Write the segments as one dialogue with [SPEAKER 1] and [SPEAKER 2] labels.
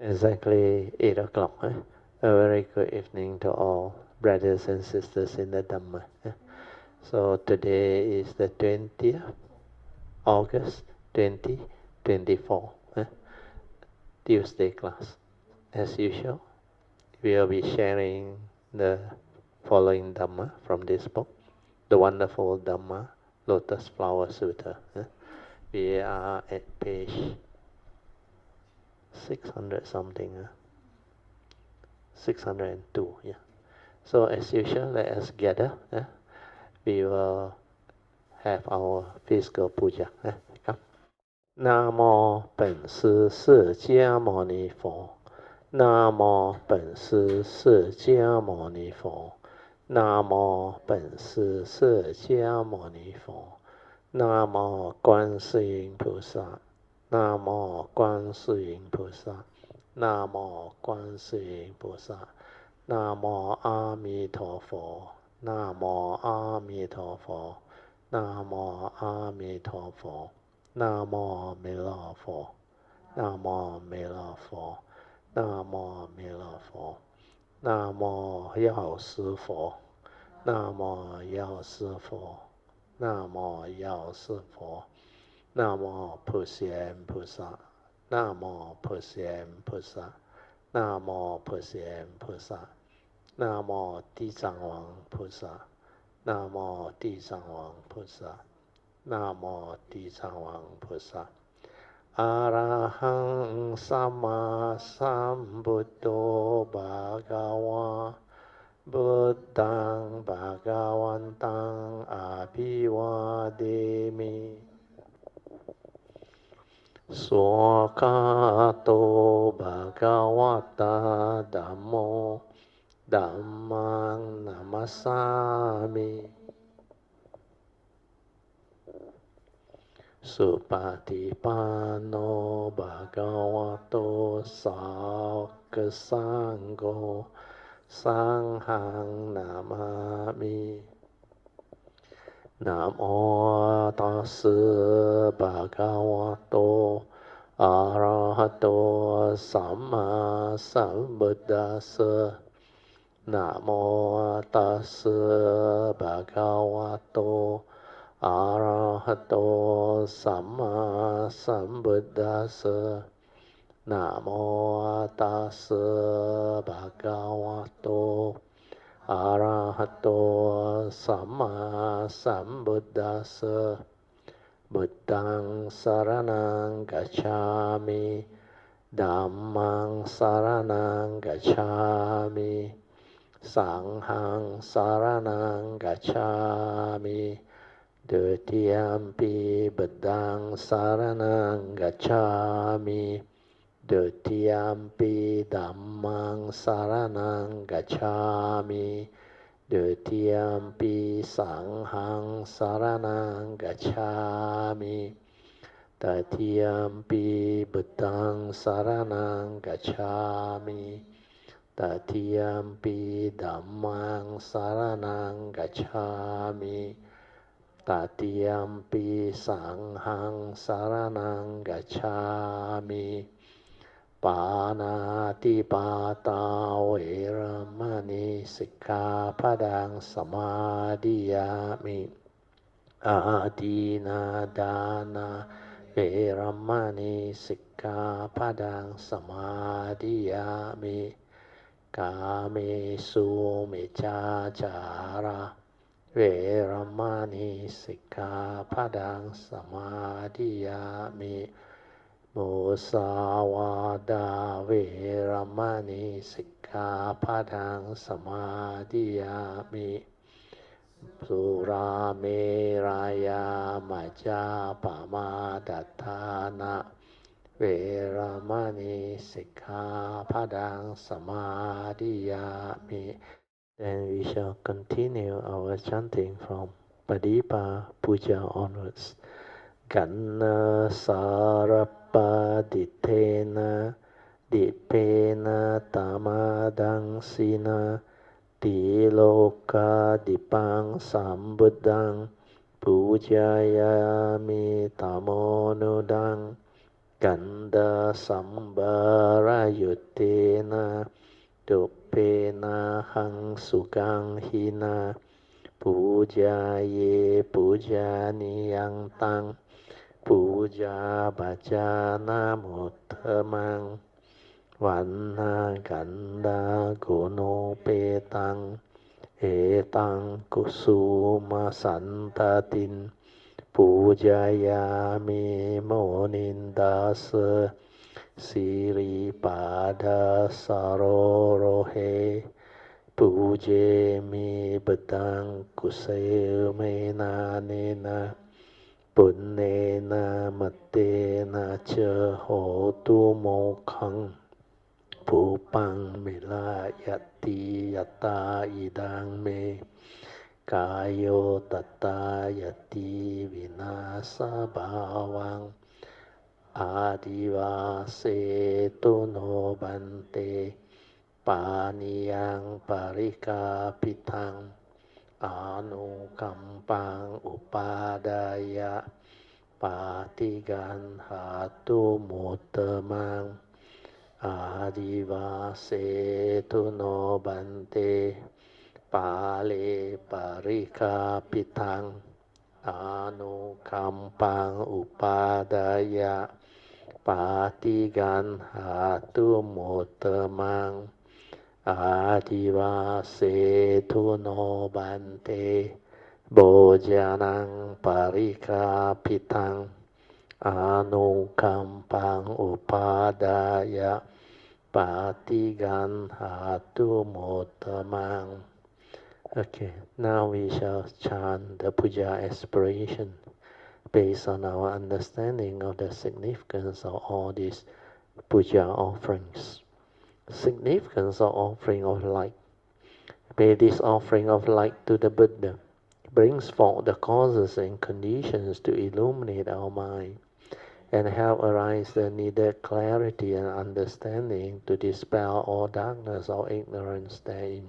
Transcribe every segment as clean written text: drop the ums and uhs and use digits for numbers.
[SPEAKER 1] Exactly 8 o'clock. A very good evening to all brothers and sisters in the Dhamma. So today is the 20th August 2024. Tuesday class. As usual, we will be sharing the following Dhamma from this book, the wonderful Dhamma, Lotus Flower Sutra. We are at page 600 something, 602, yeah. So as usual, let us gather. We will have our physical puja. Come. Namo 本师释迦牟尼佛。Namo 本师释迦牟尼佛。Namo 本师释迦牟尼佛。Namo 观世音菩萨。南无观世音菩萨，南无观世音菩萨，南无阿弥陀佛，南无阿弥陀佛，南无阿弥陀佛，南无弥勒佛，南无弥勒佛，南无弥勒佛，南无药师佛，南无药师佛，南无药师佛。南无普贤菩萨，南无普贤菩萨，南无普贤菩萨，南无地藏王菩萨，南无地藏王菩萨，南无地藏王菩萨。阿拉汉萨玛萨布多巴嘎哇，布当巴嘎วัน当阿毗瓦帝米。สวากาโตภะคะวะตาธัมโมธัมมังนะมัสสามิสุปฏิปันโนภะคะวะโตสาวกสังโฆสังฆังนะมามินะโมตัสสะภะคะวะโตอะระหะโตสัมมาสัมพุทธัสสะนะโมตัสสะภะคะวะโตอะระหะโตสัมมาสัมพุทธัสสะนะโมตัสสะภะคะวะโตอะระหะโตสัมมาสัมพุทธัสสะบุตตังสารนังกัจฉามิธัมมังสารนังกัจฉามิสังฆังสารนังกัจฉามิดุติยัมปิบุตตังสารนังกัจฉามิดุติยัมปิธัมมังสารนังกัจฉามิดุติยัมปิสังฆังสารนังกัจฉามิตติยัมปิบุตตังสารนังกัจฉามิตติยัมปิธัมมังสารนังกัจฉามิตติยัมปิสังฆังสารนังกัจฉามิปานาติปาตาเวรมณีสิกขาปดังสมาธิยามิอาทินาดานาเวรมณีสิกขาปดังสมาธิยามิกาเมสุมิจฉาจาระเวรมณีสิกขาปดังสมาธิยามิมุสาวาทาเวรมณีสิกขาปดังสมาธิยามิสุราเมรยามัจจาปมาทัฏฐานะเวรมณีสิกขาปดังสมาธิยามิ Then we shall continue our chanting from Padipa Puja onwards. Ganna sarappa dittena dippena tamadangsina tiloka dipang sambuddhang pujayami tamonudang ganda sambara yut ตุเปนะหังสุกังหินาปูจาเยปูจานิยังตังปูจาปัจจานามุตตมังวันนากันดาโกโนเปตังเอตังกุสุมาสันตตินปูจายามิโมนินดาสสิริปาดาสโรโรเฮปูเจมิบตังกุเสเมนาเนนะปุณเนนะมัตเตนะเจโหตุโมขังภูปังมิลายติยตาอิดังเมกายโยตตายติวินาสบาวังอาดิวาเสตุโนบันเตปานิยังปาริกาปิทังอานุกัมปังอุปาดายะปาติกันหาตุมุตตมังอาดิวาเสตุโนบันเตปาเลปาริกาปิทังอานุคัมปังอุปาดายะปาติกันหาตุโมตตมังอาดิวาเสตุโนบันเตโบจานังปาริกาปิทังอานุคัมปังอุปาดายะปาติกันหาตุโมตตมังOkay, now we shall chant the Puja Aspiration based on our understanding of the significance of all these Puja offerings. Significance of offering of light. May this offering of light to the Buddha brings forth the causes and conditions to illuminate our mind and help arise the needed clarity and understanding to dispel all darkness or ignorance therein.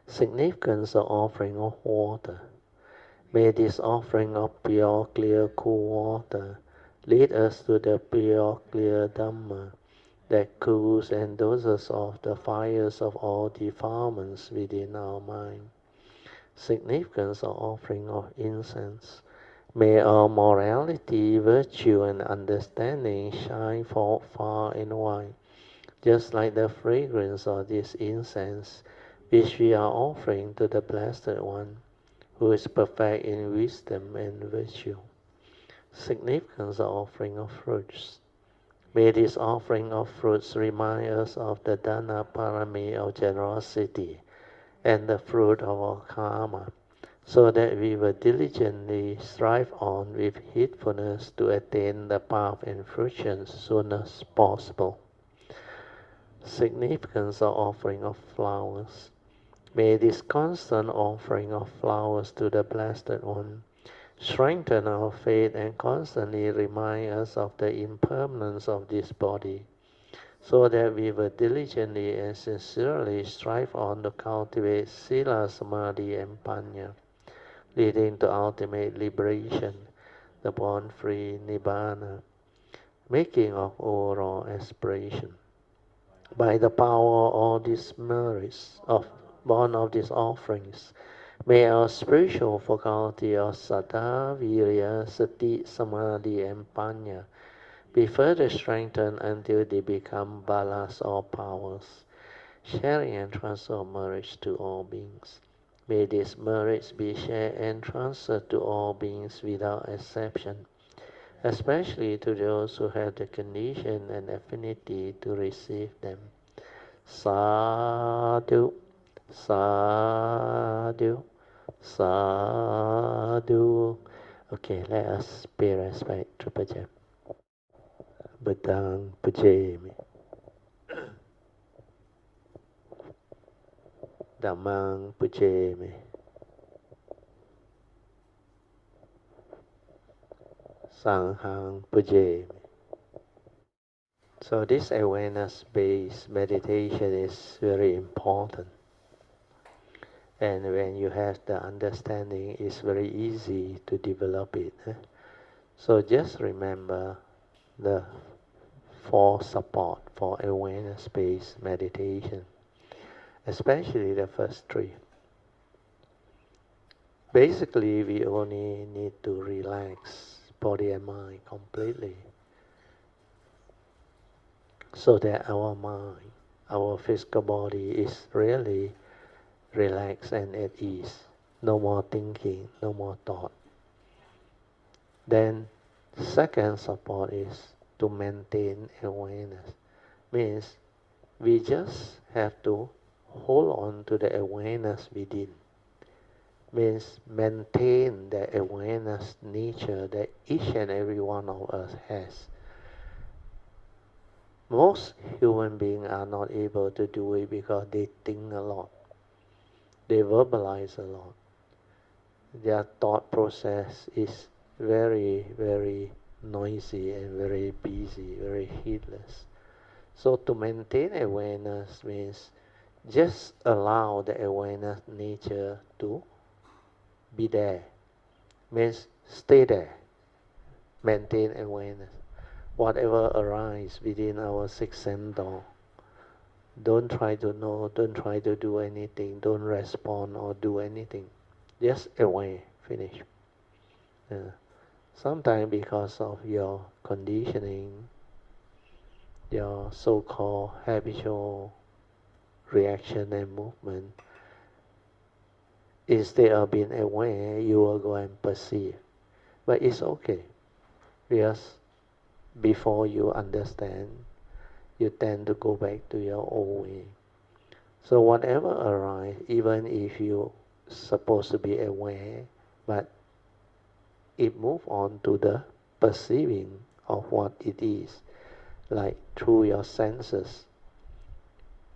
[SPEAKER 1] Significance of offering of water. May this offering of pure, clear, cool water lead us to the pure, clear Dhamma that cools and doses off the fires of all defilements within our mind. Significance of offering of incense. May our morality, virtue, and understanding shine forth far and wide, just like the fragrance of this incense which we are offering to the Blessed One, who is perfect in wisdom and virtue. Significance of offering of fruits. May this offering of fruits remind us of the Dana Parami of generosity and the fruit of our karma, so that we will diligently strive on with heedfulness to attain the path and fruition as soon as possible. Significance of offering of flowers. May this constant offering of flowers to the Blessed One strengthen our faith and constantly remind us of the impermanence of this body, so that we will diligently and sincerely strive on to cultivate Sila, Samadhi, and Panya, leading to ultimate liberation, the born-free Nibbana, making of overall aspiration. By the power of all these merits born of these offerings, may our spiritual faculty of Saddha, Virya, Sati, Samadhi, and Panya be further strengthened until they become balas or powers, sharing and transfer of merits to all beings. May these merits be shared and transferred to all beings without exception, especially to those who have the condition and affinity to receive them. Sadhu, sadhu, sadhu. Okay, let us pay respect to Puja. Badang Pujami. Dhammang Pujami. Sanghang Pujami. So this awareness-based meditation is very important. And when you have the understanding, it's very easy to develop it. So just remember the for support for awareness-based meditation, especially the first three. Basically, we only need to relax body and mind completely, so that our mind, our physical body is really relaxed and at ease. No more thinking, no more thought. Then, second support is to maintain awareness. Means we just have to hold on to the awareness within. Means maintain the awareness nature that each and every one of us has. Most human beings are not able to do it because they think a lot. They verbalize a lot. Their thought process is very, very noisy and very busy, very heedless. So to maintain awareness means just allow the awareness nature to be there. Means stay there. Maintain awareness. Whatever arises within our sixth sense door, don't try to know, don't try to do anything, don't respond or do anything. Just aware, finish. Sometimes because of your conditioning, your so-called habitual reaction and movement, instead of being aware, you will go and perceive. But it's okay, because before you understand, you tend to go back to your old way. So whatever arises, even if you're supposed to be aware, but it moves on to the perceiving of what it is, like through your senses.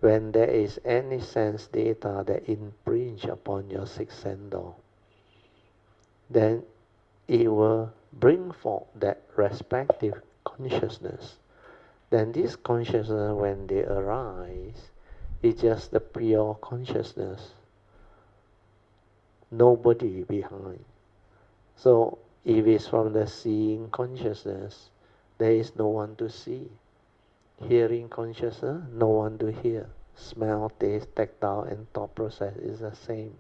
[SPEAKER 1] When there is any sense data that impringe upon your sixth sense door, then it will bring forth that respective consciousness. Then this consciousness, when they arise, is just the pure consciousness. Nobody behind. So if it's from the seeing consciousness, there is no one to see. Hearing consciousness, no one to hear. Smell, taste, tactile, and thought process is the same.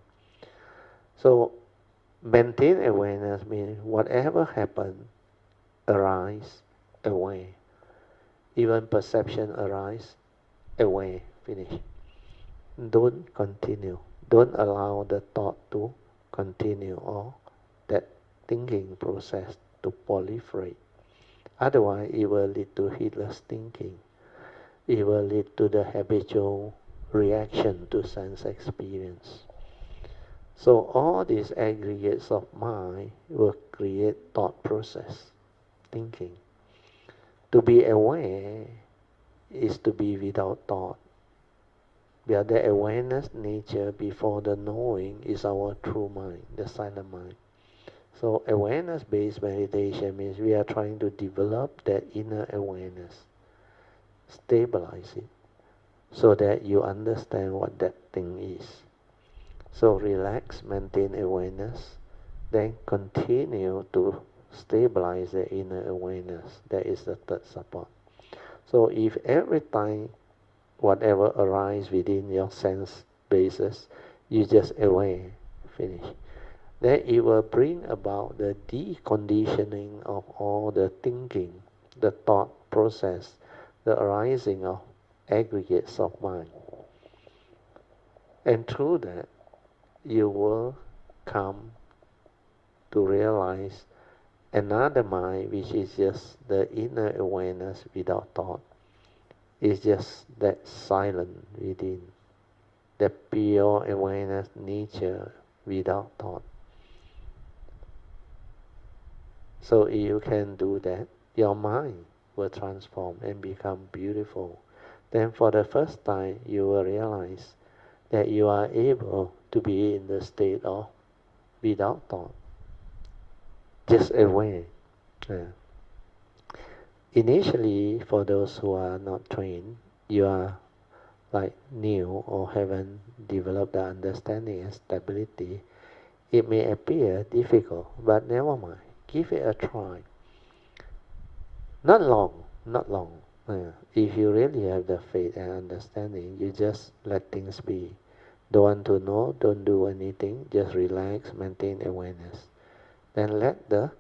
[SPEAKER 1] So maintain awareness means whatever happens, arise, aware. Even perception arise, aware, finish. Don't continue. Don't allow the thought to continue or that thinking process to proliferate. Otherwise, it will lead to heedless thinking. It will lead to the habitual reaction to sense experience. So all these aggregates of mind will create thought process, thinking. To be aware is to be without thought. Where the awareness nature before the knowing is our true mind, the silent mind. So awareness-based meditation means we are trying to develop that inner awareness, stabilize it, so that you understand what that thing is. So relax, maintain awareness, then continue to stabilize the inner awareness. That is the third support. So if every time whatever arises within your sense basis, you just aware, finish. Then it will bring about the deconditioning of all the thinking, the thought process, the arising of aggregates of mind. And through that, you will come to realize another mind, which is just the inner awareness without thought. It's just that silent within, the pure awareness nature without thought. So if you can do that, your mind will transform and become beautiful. Then for the first time, you will realize that you are able to be in the state of without thought, just aware. Initially, for those who are not trained, you are like new or haven't developed the understanding and stability. It may appear difficult, but never mind. Give it a try. Not long. If you really have the faith and understanding, you just let things be. Don't want to know, don't do anything, just relax, maintain awareness. Then let the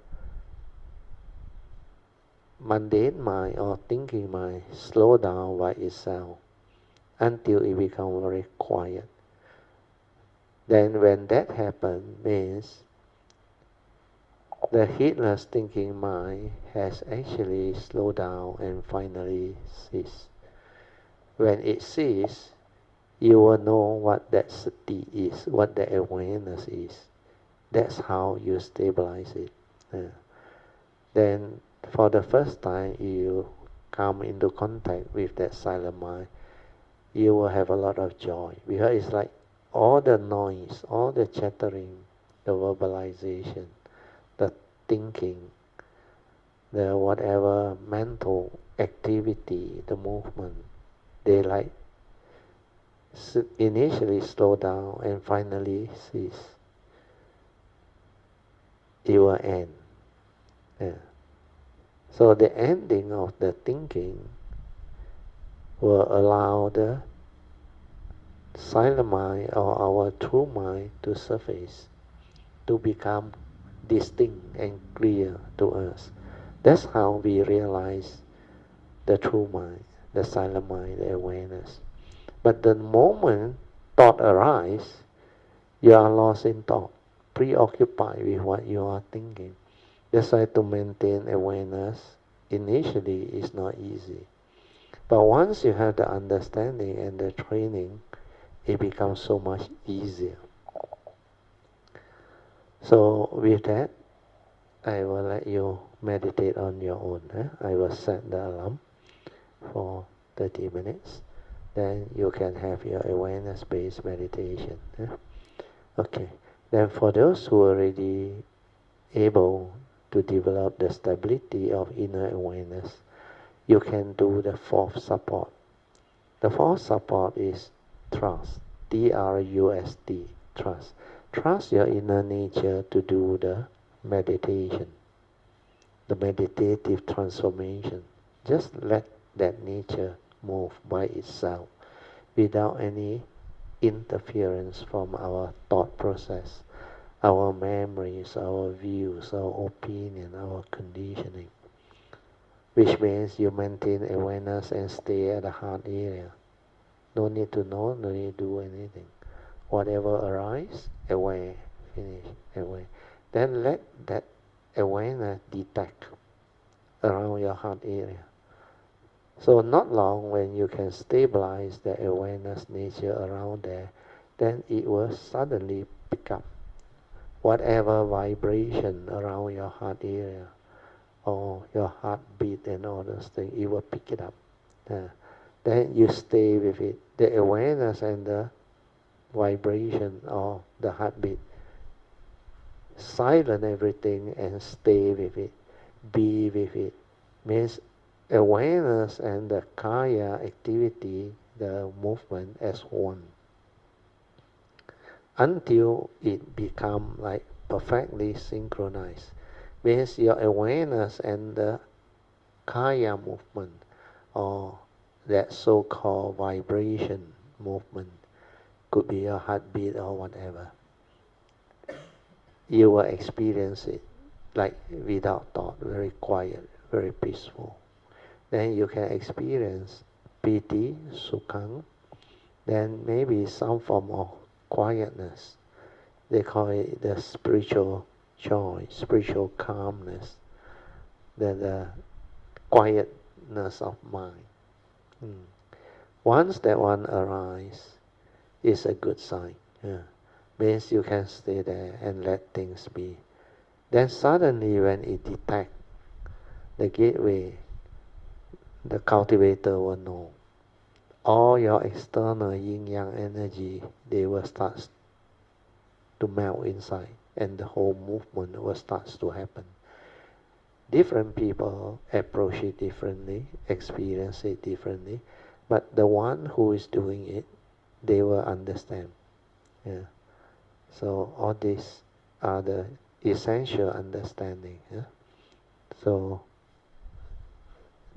[SPEAKER 1] mundane mind or thinking mind slow down by itself until it becomes very quiet. Then when that happens, means the heedless thinking mind has actually slowed down and finally ceased. When it ceases, you will know what that sati is, what the awareness is. That's how you stabilize it. Then for the first time you come into contact with that silent mind, you will have a lot of joy, because it's like all the noise, all the chattering, the verbalization, the thinking, the whatever mental activity, the movement, they like initially slow down and finally cease. It will end. So the ending of the thinking will allow the silent mind or our true mind to surface, to become distinct and clear to us. That's how we realize the true mind, the silent mind, the awareness. But the moment thought arises, you are lost in thought, preoccupied with what you are thinking. That's why to maintain awareness initially is not easy. But once you have the understanding and the training, it becomes so much easier. So with that, I will let you meditate on your own. I will set the alarm for 30 minutes. Then you can have your awareness-based meditation. Okay. Then for those who are already able to develop the stability of inner awareness, you can do the fourth support. The fourth support is trust. T-R-U-S-T, trust. Trust your inner nature to do the meditation, the meditative transformation. Just let that nature move by itself without any interference from our thought process, our memories, our views, our opinion, our conditioning. Which means you maintain awareness and stay at the heart area. No need to know, no need to do anything. Whatever arises, aware, finish, aware. Then let that awareness detect around your heart area. So not long when you can stabilize the awareness nature around there, then it will suddenly pick up whatever vibration around your heart area or your heartbeat and all those things, it will pick it up. Then you stay with it. The awareness and the vibration or the heartbeat, silence everything and stay with it, be with it. Means awareness and the kaya activity, the movement as one. Until it become like perfectly synchronized. Means your awareness and the kaya movement or that so-called vibration movement, could be your heartbeat or whatever, you will experience it like without thought, very quiet, very peaceful. Then you can experience piti, sukhang, then maybe some form of quietness. They call it the spiritual joy, spiritual calmness, the quietness of mind. Once that one arises, it's a good sign. Means you can stay there and let things be. Then suddenly when it detects the gateway, the cultivator will know. All your external yin-yang energy, they will start to melt inside, and the whole movement will start to happen. Different people approach it differently, experience it differently, but the one who is doing it, they will understand. So all these are the essential understanding. So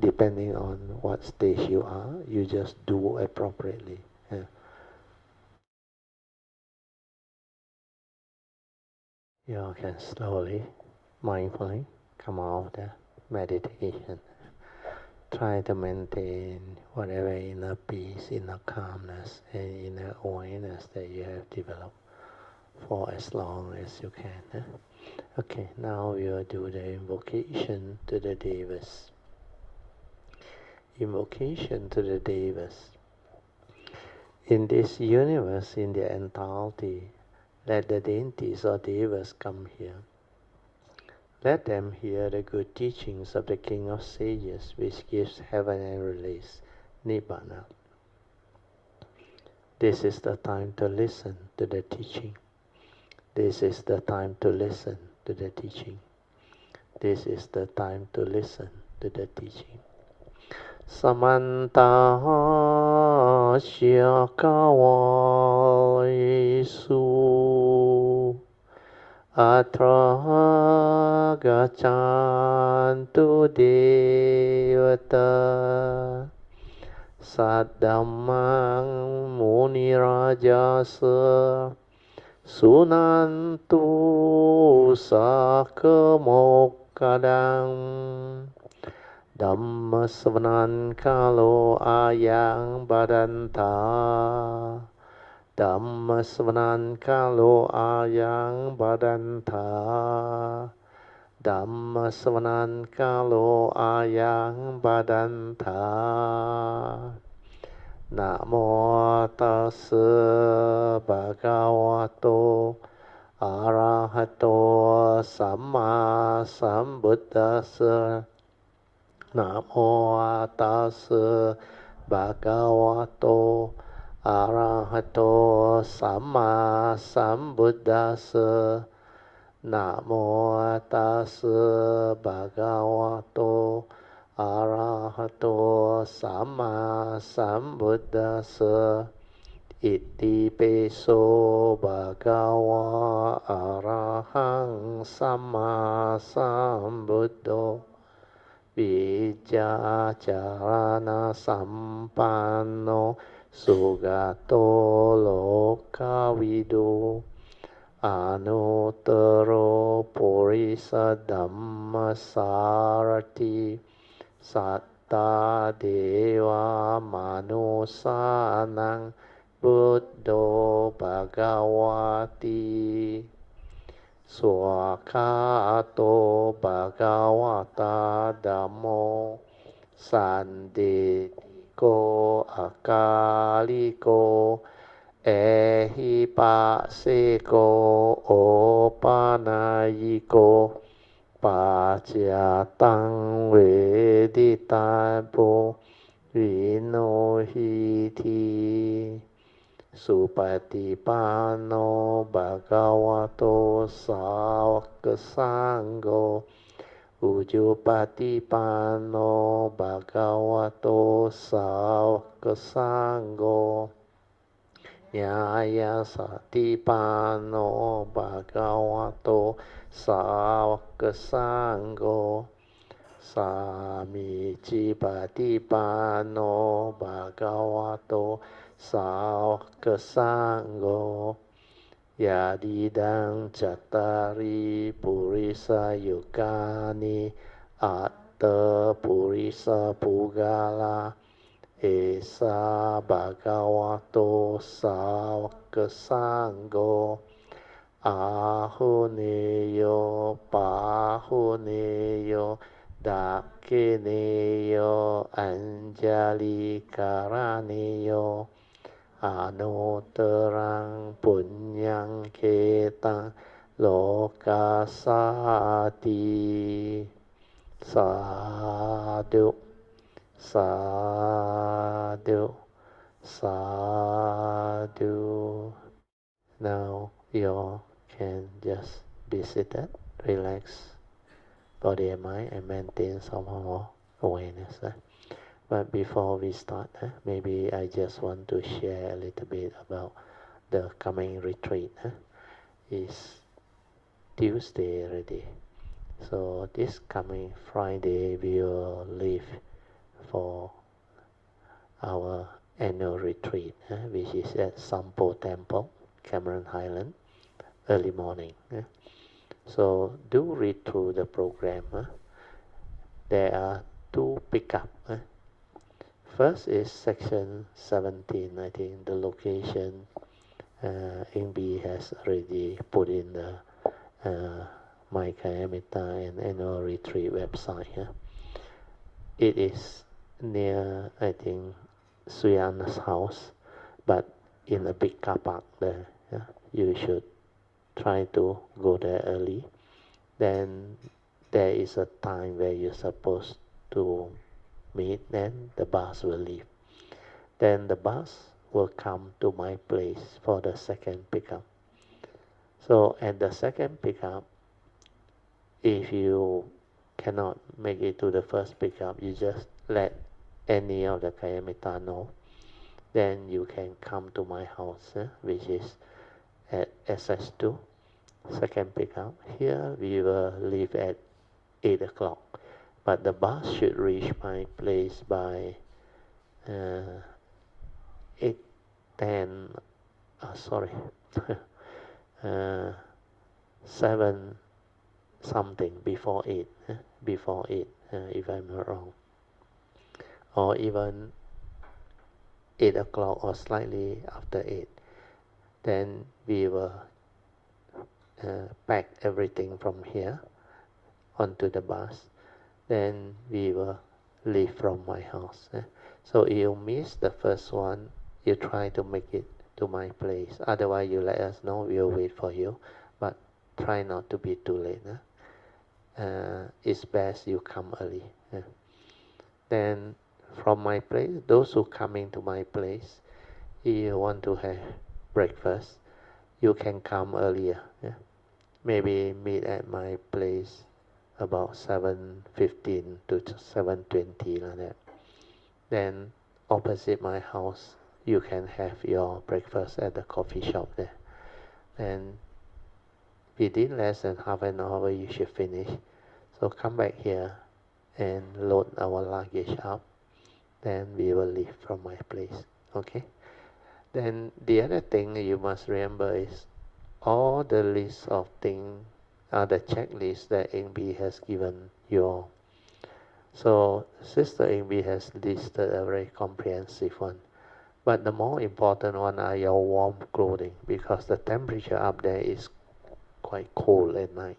[SPEAKER 1] depending on what stage you are, you just do appropriately. Yeah. You can slowly, mindfully come out of the meditation. Try to maintain whatever inner peace, inner calmness, and inner awareness that you have developed for as long as you can. Okay, now we will do the invocation to the Devas. Invocation to the Devas. In this universe, in their entirety, let the deities or Devas come here. Let them hear the good teachings of the King of Sages, which gives heaven and release, Nibbana. This is the time to listen to the teaching. This is the time to listen to the teaching. This is the time to listen to the teaching. Samanta Shakawasu Atra Gachantu Devata Saddhammang Munirajasa Sunantu Sakamokadang Dhamma Savanan Kalo Ayang Badanta Dhamma Savanan Kalo Ayang Badanta Dhamma Savanan Kalo Ayang Badanta Namo Tassa Bhagavato Arahato Samma Sambuddhassa Namo Tassa Bhagavato Arahato Samma Sambuddhassa Namo Tassa Bhagavato Arahato Samma Sambuddhassa Iti peso Bhagava Arahang Samma Sambuddho Vijacarana Sampanno Sugato Lokavidu Anuttaro Purisa Dhammasarati Satta Deva Manusanang Buddho Bhagavati Swakato Bhagavata Dhammo Sanditiko Akaliko Ehipasiko Opanayiko Pachyatang Veditapo Vinohiti Supatipano Bhagavato Sāvaka Sangho Ujupatipano Bhagavato Sāvaka Sangho Nyaya Satipano Bhagavato Sāvaka Sangho Samici Patipano Bhagavato Sāvaka Sangho Yadidang Cattari Purisa Yukani Atta Purisa Pugala Esa Bhagavato Sāvaka Sangho Ahuneyo Pahuneyo Dakineyo Anjali Karaneyo Anuttarang Punyang Ketang Lokasati Sadhu Sadhu Sadhu. Now you can just be seated, relax body and mind, and maintain some more awareness. But before we start, maybe I just want to share a little bit about the coming retreat. It's Tuesday already. So this coming Friday we will leave for our annual retreat, which is at Sampo Temple, Cameron Highland, early morning. So do read through the program. There are 2 pickup. First is section 17. I think the location Ingbi has already put in the My Kayamita and annual retreat website. It is near, I think, Hsuan's house, but in a big car park there. You should try to go there early. Then there is a time where you're supposed to meet, then the bus will leave. Then the bus will come to my place for the second pickup. So at the second pickup, if you cannot make it to the first pickup, you just let any of the Kayamita know. Then you can come to my house, which is at SS2, second pickup. Here we will leave at 8 o'clock. But the bus should reach my place by 8:10. Sorry, 7 something before 8. Before 8, if I'm not wrong, or even 8 o'clock or slightly after 8. Then we will pack everything from here onto the bus. Then we will leave from my house. So if you miss the first one, you try to make it to my place. Otherwise, you let us know. We'll wait for you. But try not to be too late. It's best you come early. Then from my place, those who coming to my place, if you want to have breakfast, you can come earlier. Maybe meet at my place about 7:15 to 7:20 like that. Then opposite my house, you can have your breakfast at the coffee shop there. And within less than half an hour, you should finish. So come back here and load our luggage up. Then we will leave from my place. Okay? Then the other thing you must remember is all the list of things are the checklist that Ingbi has given you all. So Sister Ingbi has listed a very comprehensive one. But the more important one are your warm clothing, because the temperature up there is quite cold at night.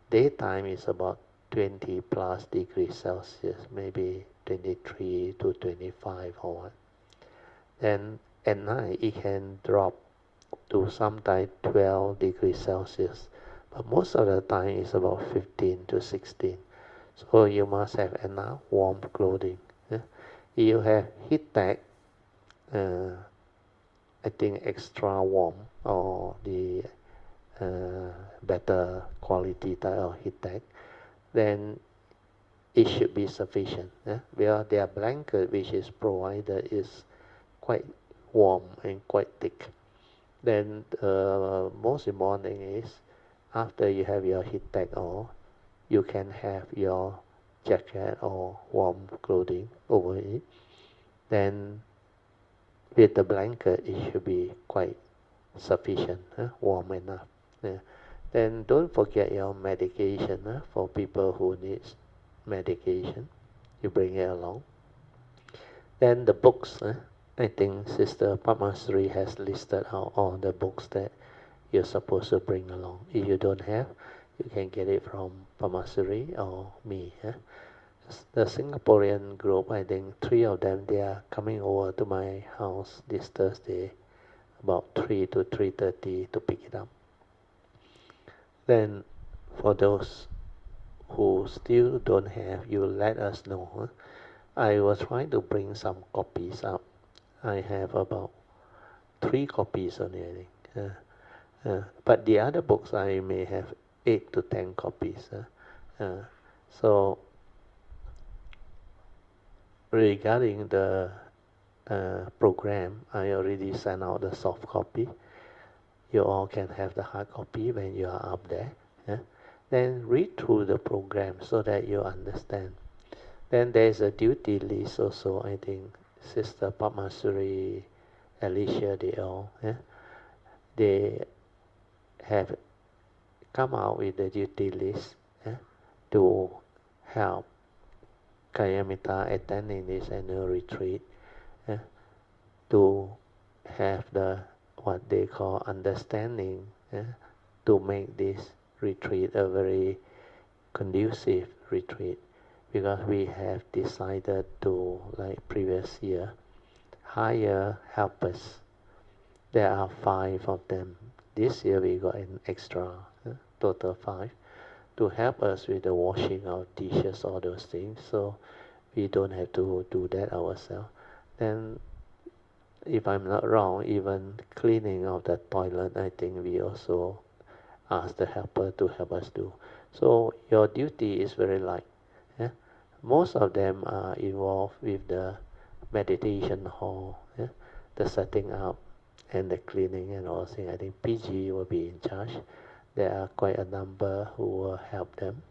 [SPEAKER 1] Daytime is about 20 plus degrees Celsius, maybe 23 to 25 or what. Then at night it can drop to sometimes 12 degrees Celsius, but most of the time it's about 15 to 16. So you must have enough warm clothing. If you have heat tech, I think extra warm or the better quality type of heat tech, then it should be sufficient. Where their blanket which is provided is quite warm and quite thick. Then most important is after you have your heat tech on, you can have your jacket or warm clothing over it. Then with the blanket it should be quite sufficient, warm enough. Then don't forget your medication. For people who need medication, you bring it along. Then the books, I think Sister Padmasri has listed out all the books that you're supposed to bring along. If you don't have, you can get it from Padmasri or me. The Singaporean group, I think 3 of them, they are coming over to my house this Thursday about 3 to 3:30 to pick it up. Then for those who still don't have, you let us know. I will try to bring some copies up. I have about 3 copies only, I think. But the other books I may have 8 to 10 copies. So regarding the program, I already sent out the soft copy. You all can have the hard copy when you are up there. Then read through the program so that you understand. Then there is a duty list also, I think. Sister Padmasuri, Alicia, they all, they have come out with the duty list to help Kayamita attending this annual retreat, to have the what they call understanding, to make this retreat a very conducive retreat, because we have decided to, like previous year, hire helpers. There are 5 of them. This year we got an extra, total 5, to help us with the washing of dishes, all those things, so we don't have to do that ourselves. Then, if I'm not wrong, even cleaning of the toilet, I think we also ask the helper to help us do. So your duty is very light. Most of them are involved with the meditation hall, the setting up and the cleaning and all things. I think PG will be in charge. There are quite a number who will help them.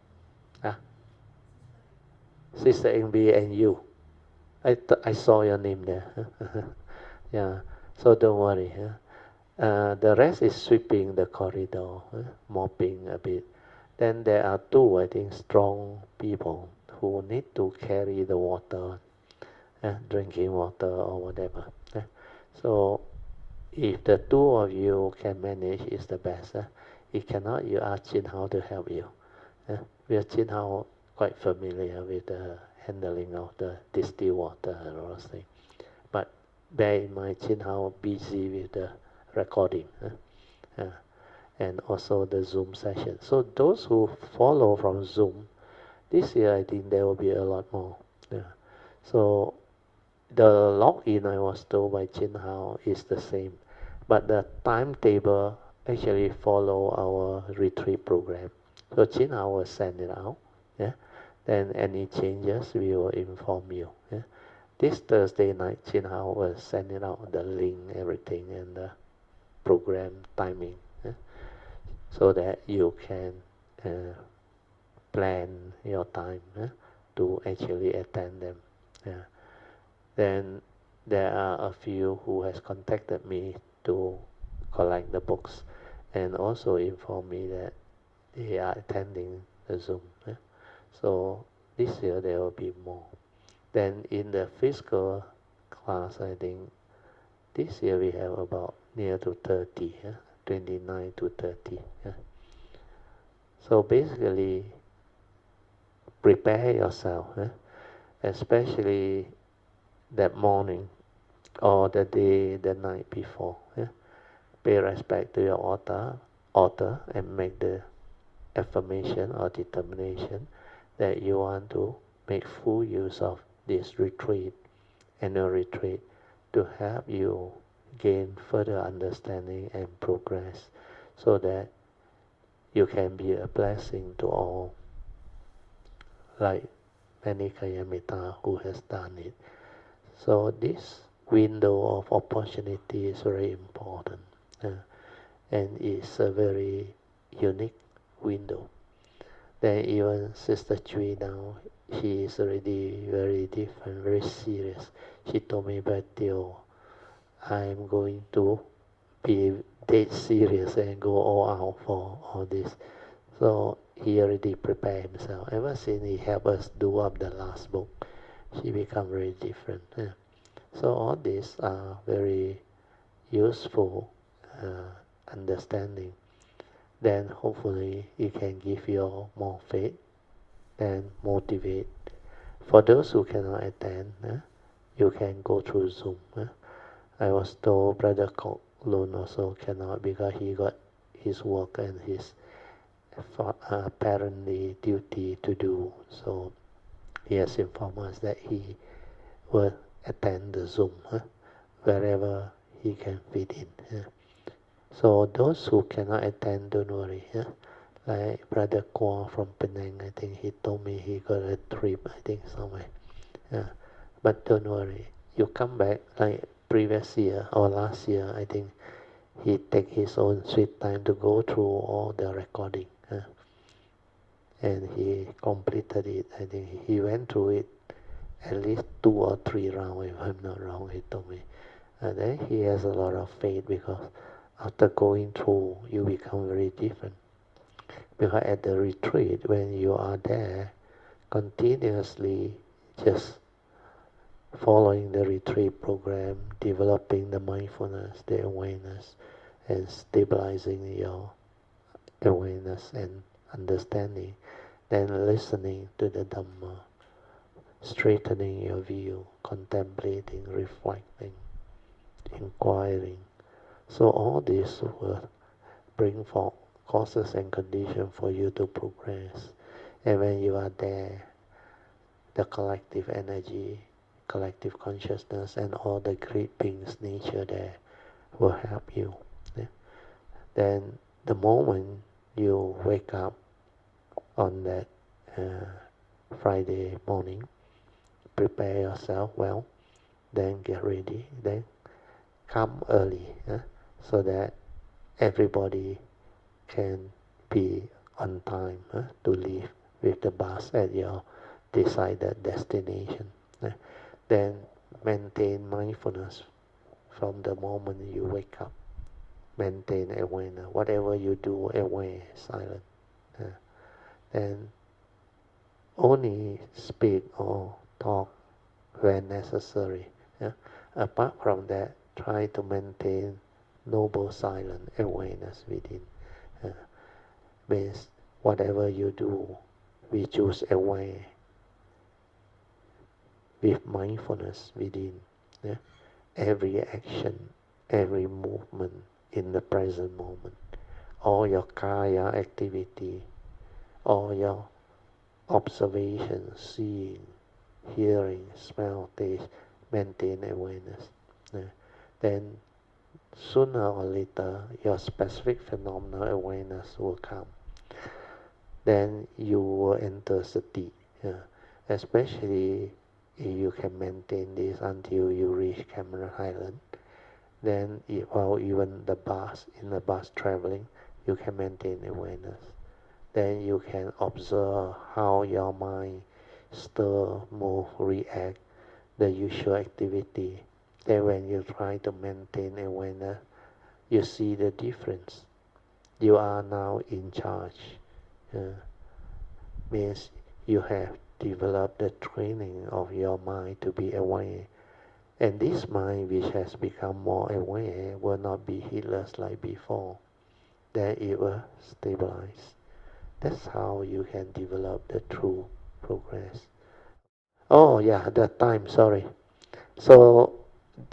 [SPEAKER 1] Sister Ingbi and you. I saw your name there. Yeah, so don't worry. The rest is sweeping the corridor, mopping a bit. Then there are 2, I think, strong people who need to carry the water, drinking water or whatever. So if the 2 of you can manage, is the best. If cannot, you ask Chin Hao to help you. We are Chin Hao quite familiar with the handling of the distilled water and all those things. But bear in mind, Chin Hao busy with the recording and also the Zoom session. So those who follow from Zoom, this year I think there will be a lot more. So the login, I was told by Chin Hao, is the same, but the timetable actually follow our retreat program. So Chin Hao will send it out. Then any changes we will inform you. This Thursday night, Chin Hao will send it out, the link, everything, and the program timing, so that you can plan your time to actually attend them. Then there are a few who has contacted me to collect the books and also inform me that they are attending the Zoom. So this year there will be more. Then in the physical class, I think this year we have about near to 30, 29 to 30. So basically, prepare yourself, especially that morning or the day, the night before. Pay respect to your author and make the affirmation or determination that you want to make full use of this retreat, annual retreat, to help you gain further understanding and progress, so that you can be a blessing to all, like many Kayamita who has done it. So this window of opportunity is very important, and it's a very unique window. Then even Sister Chui now, she is already very different, very serious. She told me, but I'm going to be dead serious and go all out for all this. So he already prepared himself. Ever since he helped us do up the last book, she become very different. So all these are very useful understanding. Then hopefully it can give you more faith and motivate. For those who cannot attend, you can go through Zoom. I was told Brother Kok Lun also cannot, because he got his work and his apparently duty to do. So he has informed us that he will attend the Zoom wherever he can fit in. So those who cannot attend, don't worry. Like Brother Kwa from Penang, I think he told me he got a trip, I think somewhere. But don't worry, you come back like previous year or last year, I think he take his own sweet time to go through all the recording. And he completed it. I think he went through it at least 2 or 3 rounds, if I'm not wrong, he told me. And then he has a lot of faith because after going through, you become very different. Because at the retreat, when you are there, continuously just following the retreat program, developing the mindfulness, the awareness, and stabilizing your awareness and understanding, then listening to the Dhamma, straightening your view, contemplating, reflecting, inquiring. So all this will bring forth causes and conditions for you to progress. And when you are there, the collective energy, collective consciousness, and all the great beings, nature there will help you. Yeah? Then the moment you wake up on that Friday morning, prepare yourself well, then get ready, then come early, so that everybody can be on time to leave with the bus at your decided destination. Then maintain mindfulness from the moment you wake up. Maintain awareness. Whatever you do, aware, silent. Then only speak or talk when necessary. Apart from that, try to maintain noble silent awareness within. Means whatever you do, we choose aware with mindfulness within. Every action, every movement in the present moment, all your kaya activity, all your observation, seeing, hearing, smell, taste, maintain awareness. Then sooner or later, your specific phenomenal awareness will come. Then you will enter sati, especially if you can maintain this until you reach Cameron Highland. Then, while even in the bus traveling, you can maintain awareness. Then you can observe how your mind stir, move, react, the usual activity. Then when you try to maintain awareness, you see the difference. You are now in charge. Means you have developed the training of your mind to be aware. And this mind which has become more aware will not be heedless like before. Then it will stabilize. That's how you can develop the true progress. Oh yeah, the time, sorry. So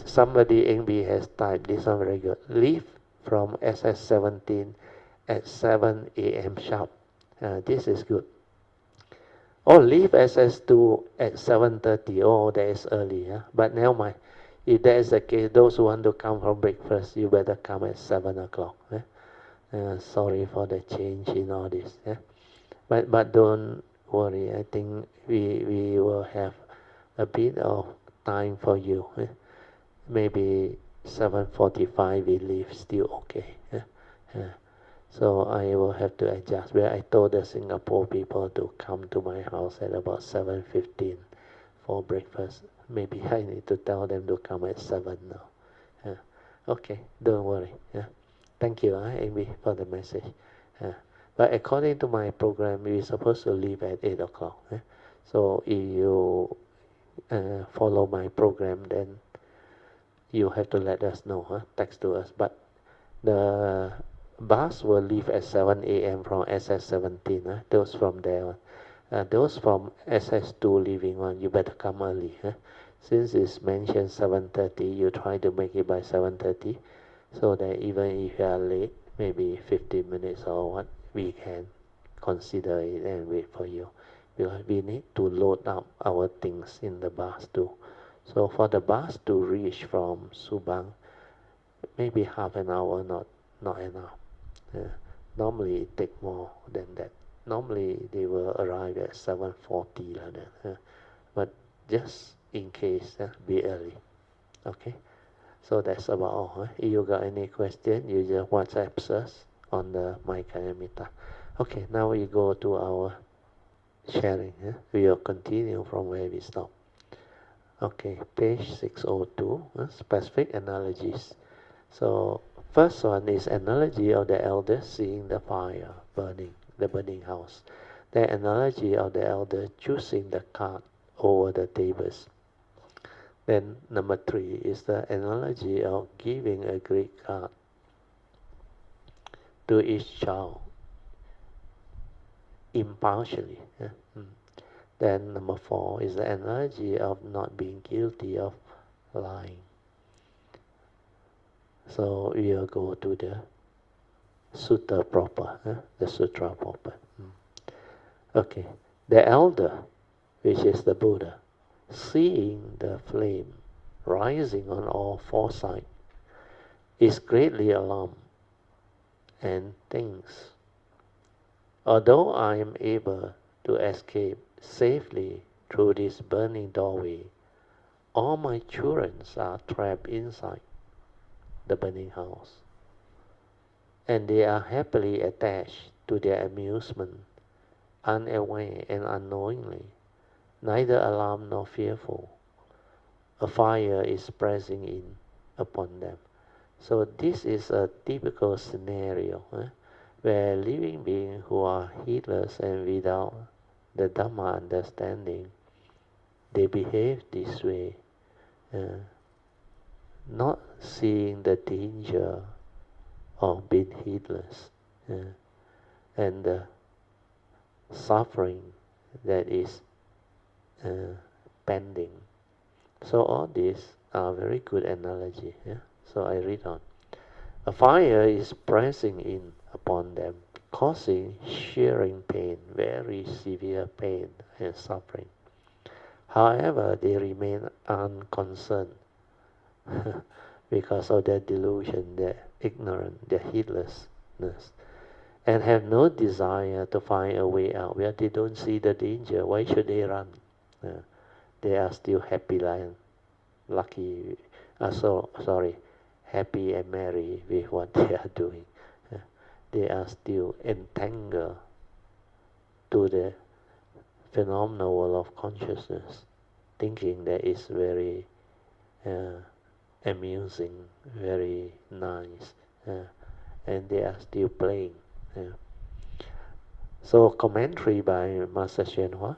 [SPEAKER 1] somebody NB has typed this one very good. Leave from SS17 at 7 a.m. sharp. This is good. Oh, leave SS2 at 7:30. Oh, that is early. But never mind. If that is the case, those who want to come for breakfast, you better come at 7 o'clock. Sorry for the change in all this. But don't worry. I think we will have a bit of time for you. Maybe 7:45 we leave, still okay. So I will have to adjust. Where I told the Singapore people to come to my house at about 7:15 for breakfast. Maybe I need to tell them to come at 7 now. Okay, don't worry. Thank you, Amy, for the message. But according to my program, we're supposed to leave at 8 o'clock. So if you follow my program, then you have to let us know. Text to us. But the bus will leave at 7 a.m. from SS17. Those from there. Those from SS2 leaving one, you better come early. Since it's mentioned 7:30, you try to make it by 7:30, so that even if you are late, maybe 15 minutes or what, we can consider it and wait for you. Because we need to load up our things in the bus too. So for the bus to reach from Subang, maybe half an hour, not enough. Normally it take more than that. Normally they will arrive at 7:40 like that. But just in case, be early. Okay? So that's about all. If you got any question, you just WhatsApp us on the My Kayamita. Okay, now we go to our sharing. We will continue from where we stopped. Okay, page 602, specific analogies. So, first one is analogy of the elder seeing the fire burning, the burning house. The analogy of the elder choosing the cart over the Devas. Then number 3 is the analogy of giving a Greek cart to each child impartially. Then number 4 is the analogy of not being guilty of lying. So we will go to the sutta proper, the sutra proper. Okay, the elder, which is the Buddha, seeing the flame rising on all four sides, is greatly alarmed and thinks, although I am able to escape safely through this burning doorway, all my children are trapped inside the burning house, and they are happily attached to their amusement, unaware and unknowingly, neither alarmed nor fearful. A fire is pressing in upon them. So this is a typical scenario where living beings who are heedless and without the Dhamma understanding, they behave this way, not seeing the danger of being heedless and the suffering that is pending. So all these are very good analogy. So I read on. A fire is pressing in upon them, causing shearing pain, very severe pain and suffering. However, they remain unconcerned because of their delusion, their ignorance, their heedlessness, and have no desire to find a way out. Where they don't see the danger, why should they run? They are still happy and lucky, happy and merry with what they are doing. They are still entangled to the phenomenal world of consciousness, thinking that it's very amusing, very nice, and they are still playing. So commentary by Master Hsuan.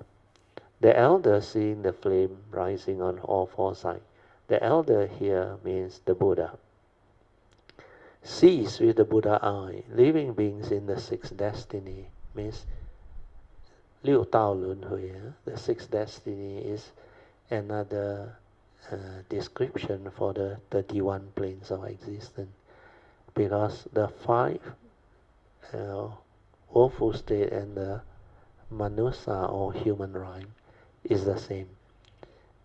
[SPEAKER 1] The elder seeing the flame rising on all four sides. The elder here means the Buddha. Sees with the Buddha eye living beings in the sixth destiny, means Liu Tao Lun Hui. The sixth destiny is another description for the 31 planes of existence, because the 5 woeful state and the manusa or human rhyme is the same.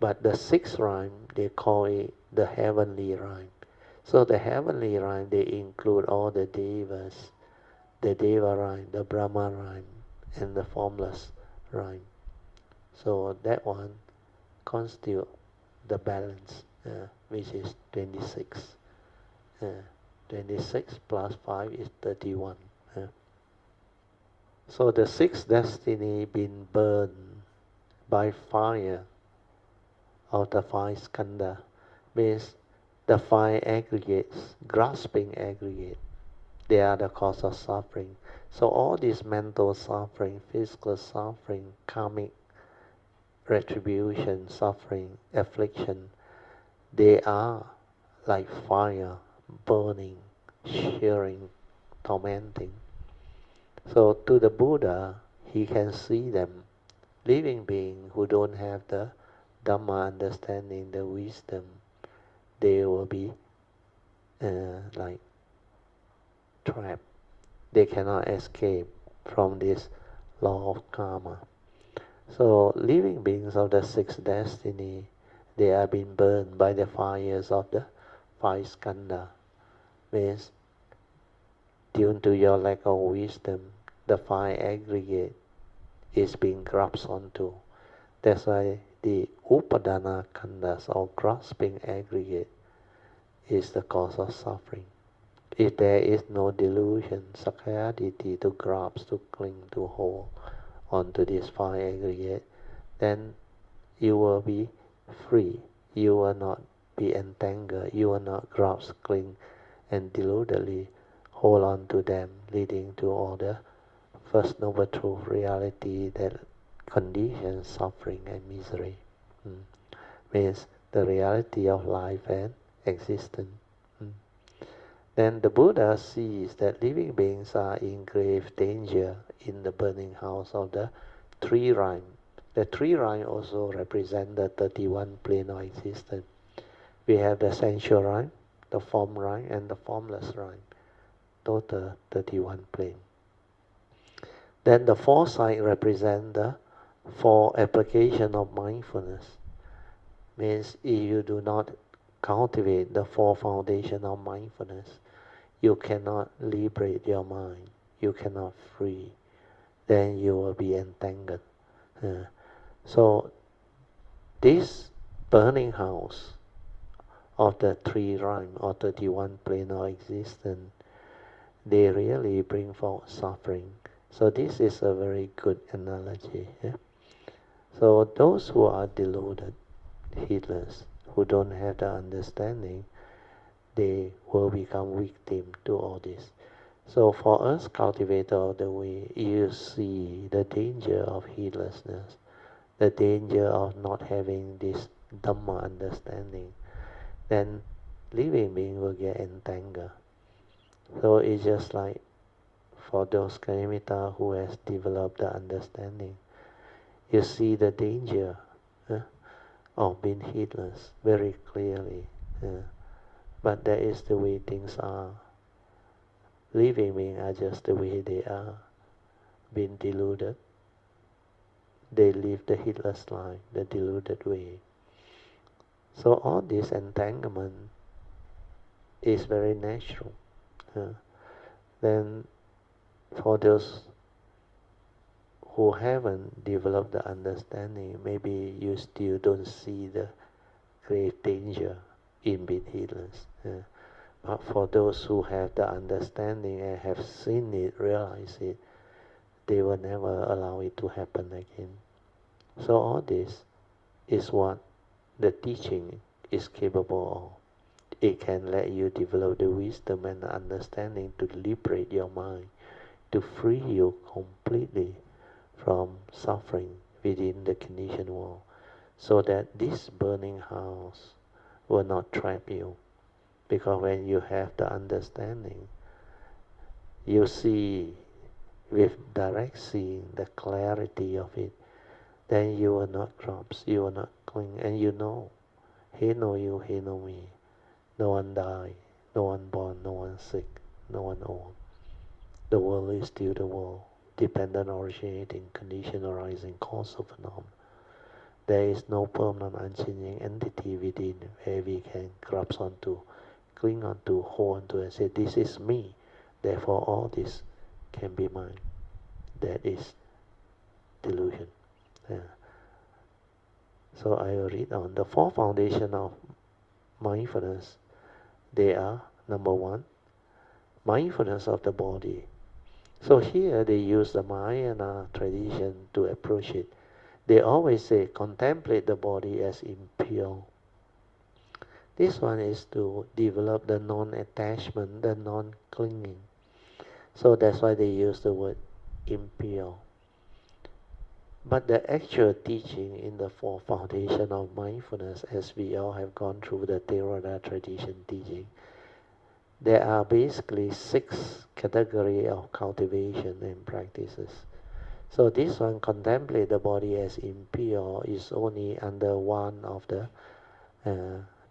[SPEAKER 1] But the 6th rhyme, they call it the heavenly rhyme. So the heavenly rhyme, they include all the Devas, the Deva rhyme, the Brahma rhyme, and the formless rhyme. So that one constitutes the balance, which is 26. 26 plus 5 is 31. So the 6th destiny being burned by fire of the 5 skandha means the 5 aggregates, grasping aggregate. They are the cause of suffering. So all this mental suffering, physical suffering, karmic retribution, suffering, affliction, they are like fire, burning, shearing, tormenting. So to the Buddha, he can see them, living beings who don't have the Dhamma understanding, the wisdom. They will be like trapped. They cannot escape from this law of karma. So living beings of the 6th destiny, they are being burned by the fires of the 5 skandha. Means due to your lack of wisdom, the 5 aggregate is being grasped onto. That's why the upadana khandhas or grasping aggregate is the cause of suffering. If there is no delusion, sakkayaditthi, to grasp, to cling, to hold onto this 5 aggregate, then you will be free. You will not be entangled. You will not grasp, cling, and deludedly hold on to them, leading to all the First Noble Truth reality that conditions suffering and misery. Means the reality of life and existence. Then the Buddha sees that living beings are in grave danger in the burning house of the three rhyme. The three rhyme also represent the 31 plane of existence. We have the sensual rhyme, the form rhyme, and the formless rhyme. Total 31 plane. Then the foresight represent the four application of mindfulness. Means if you do not cultivate the four foundation of mindfulness, you cannot liberate your mind. You cannot free. Then you will be entangled. So this burning house of the three rhyme or 31 plane of existence, they really bring forth suffering. So this is a very good analogy. So those who are deluded, heedless, who don't have the understanding, they will become victim to all this. So for us, cultivator of the way, you see the danger of heedlessness, the danger of not having this Dhamma understanding. Then living being will get entangled. So it's just like for those Kalimita who has developed the understanding, you see the danger of being heedless very clearly. But that is the way things are. Living beings are just the way they are. Being deluded, they live the heedless life, the deluded way. So all this entanglement is very natural. Then for those who haven't developed the understanding, maybe you still don't see the great danger in being heedless. But for those who have the understanding and have seen it, realized it, they will never allow it to happen again. So all this is what the teaching is capable of. It can let you develop the wisdom and the understanding to liberate your mind, to free you completely from suffering within the conditioned world, so that this burning house will not trap you. Because when you have the understanding, you see with direct seeing the clarity of it, then you will not grasp, you will not cling, and you know, he know you, he know me. No one die, no one born, no one sick, no one old. The world is still the world, dependent, originating, condition, arising, cause of phenomenon. There is no permanent, unchanging entity within where we can grasp onto, cling onto, hold onto, and say, this is me, therefore all this can be mine. That is delusion. So I will read on. The four foundations of mindfulness, they are, number one, mindfulness of the body. So here they use the Mahayana tradition to approach it. They always say, contemplate the body as impure. This one is to develop the non-attachment, the non-clinging. So that's why they use the word impure. But the actual teaching in the four foundations of mindfulness, as we all have gone through the Theravada tradition teaching, there are basically 6 categories of cultivation and practices. So this one, contemplate the body as impure, is only under one of the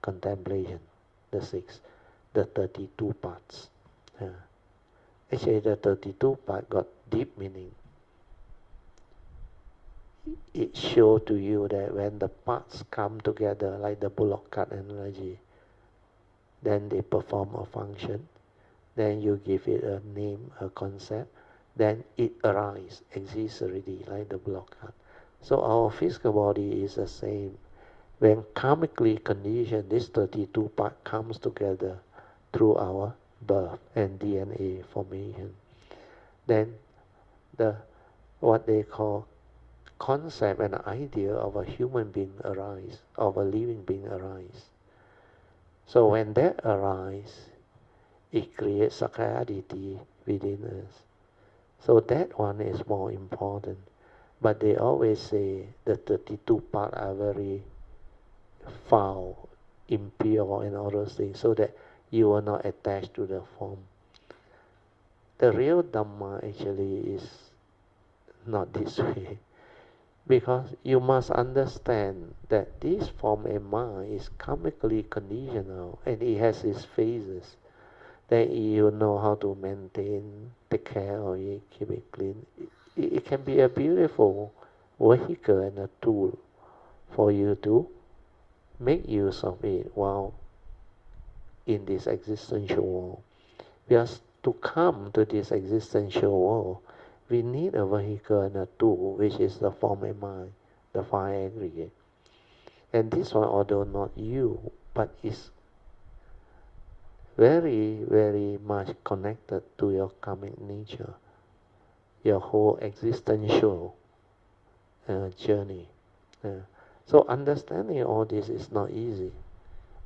[SPEAKER 1] contemplation, the 6, the 32 parts. Actually, the 32 part got deep meaning. It shows to you that when the parts come together, like the bullock cart analogy, then they perform a function, then you give it a name, a concept, then it arises, exists already, like the bullock cart. So our physical body is the same. When karmically conditioned, this 32 part comes together through our birth and DNA formation. Then the what they call concept and the idea of a human being arise, of a living being arise. So when that arises, it creates a clarity within us. So that one is more important. But they always say the 32 parts are very foul, impure and all those things, so that you are not attached to the form. The real Dhamma actually is not this way. Because you must understand that this form and mind is karmically conditional and it has its phases. That you know how to maintain, take care of it, keep it clean. It can be a beautiful vehicle and a tool for you to make use of it while in this existential world. Because to come to this existential world, we need a vehicle and a tool, which is the form and mind, the five aggregate. And this one, although not you, but is very, very much connected to your karmic nature, your whole existential journey. So understanding all this is not easy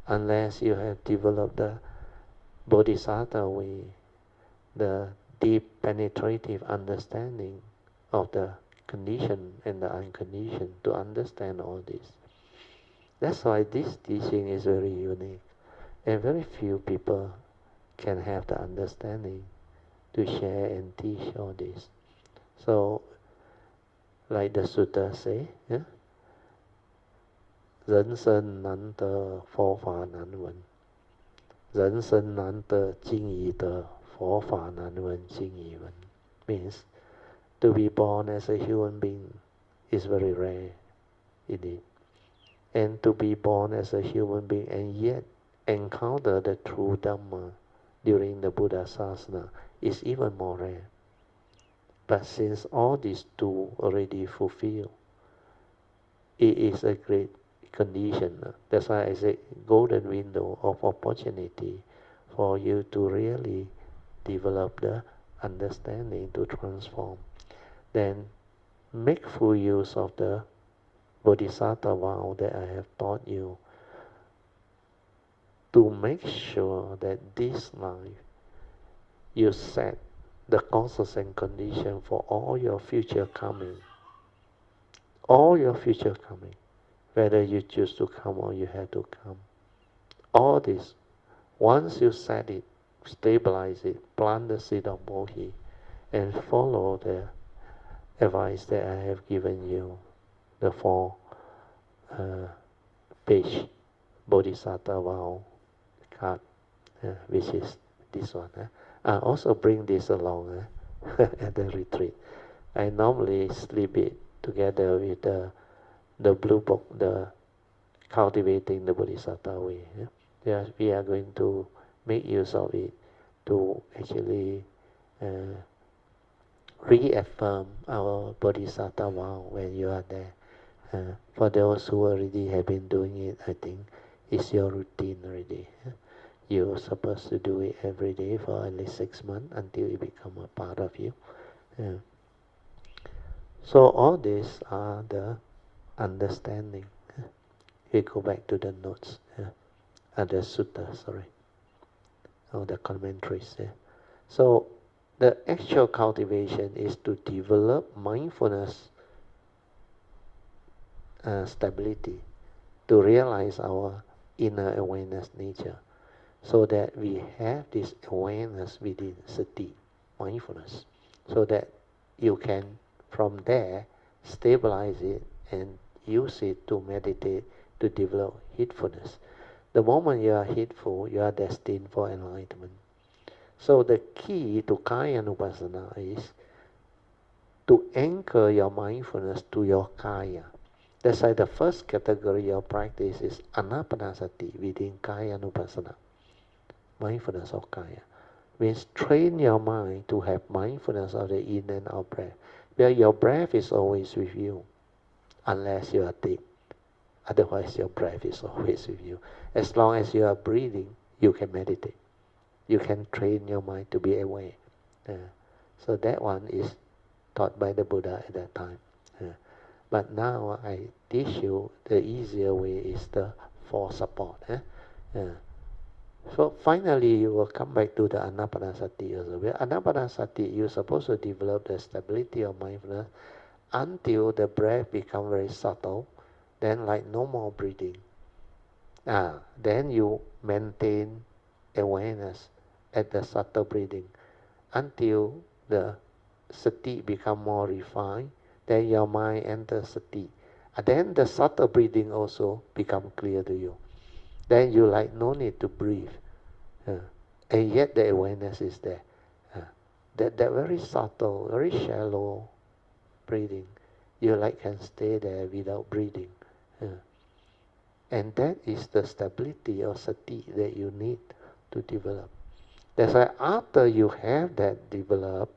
[SPEAKER 1] unless you have developed the Bodhisattva way, the deep penetrative understanding of the conditioned and the unconditioned to understand all this. That's why this teaching is very unique, and very few people can have the understanding to share and teach all this. So, like the sutta say, 人生难得，佛法难闻。人生难得，经已得，佛法难闻，经已闻。Means, to be born as a human being is very rare indeed. And to be born as a human being and yet encounter the true Dhamma during the Buddha Sasana is even more rare. But since all these two already fulfilled, it is a great condition. That's why I say golden window of opportunity for you to really develop the understanding to transform. Then make full use of the Bodhisattva vow that I have taught you to make sure that this life you set the causes and conditions for all your future coming. All your future coming. Whether you choose to come or you have to come. All this, once you set it, stabilize it, plant the seed of Bodhi, and follow the advice that I have given you, the 4-page Bodhisattva vow card, which is this one. I also bring this along at the retreat. I normally slip it together with the blue book, the Cultivating the Bodhisattva Way. We are going to make use of it to actually reaffirm our Bodhisattva vow when you are there. For those who already have been doing it, I think it's your routine already. You're supposed to do it every day for at least 6 months until it becomes a part of you. So all these are the understanding. We go back to the notes, the sutta, or the commentaries. So the actual cultivation is to develop mindfulness stability, to realize our inner awareness nature, so that we have this awareness within sati, mindfulness, so that you can from there stabilize it and use it to meditate, to develop heedfulness. The moment you are heedful, you are destined for enlightenment. So the key to Kaya Nupassana is to anchor your mindfulness to your Kaya. That's why the first category of practice is Anapanasati within Kaya Nupassana. Mindfulness of Kaya. Means train your mind to have mindfulness of the in and out breath. Where your breath is always with you, unless you are dead. Otherwise, your breath is always with you. As long as you are breathing, you can meditate. You can train your mind to be aware. So that one is taught by the Buddha at that time. But now I teach you the easier way is the for support. So finally you will come back to the Anapanasati also. With Anapanasati you're supposed to develop the stability of mindfulness until the breath becomes very subtle, then like no more breathing. Then you maintain awareness at the subtle breathing until the sati become more refined, then your mind enters sati. And then the subtle breathing also become clear to you. Then you like no need to breathe. And yet the awareness is there. That very subtle, very shallow breathing, you like can stay there without breathing. And that is the stability of sati that you need to develop. That's why after you have that developed,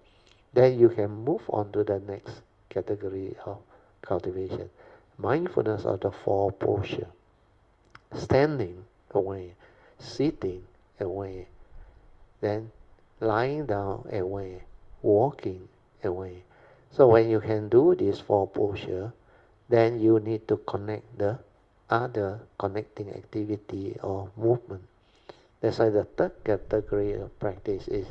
[SPEAKER 1] then you can move on to the next category of cultivation. Mindfulness of the four posture. Standing away, sitting away, then lying down away, walking away. So when you can do this four posture, then you need to connect the other connecting activity or movement. That's why the third category of practice is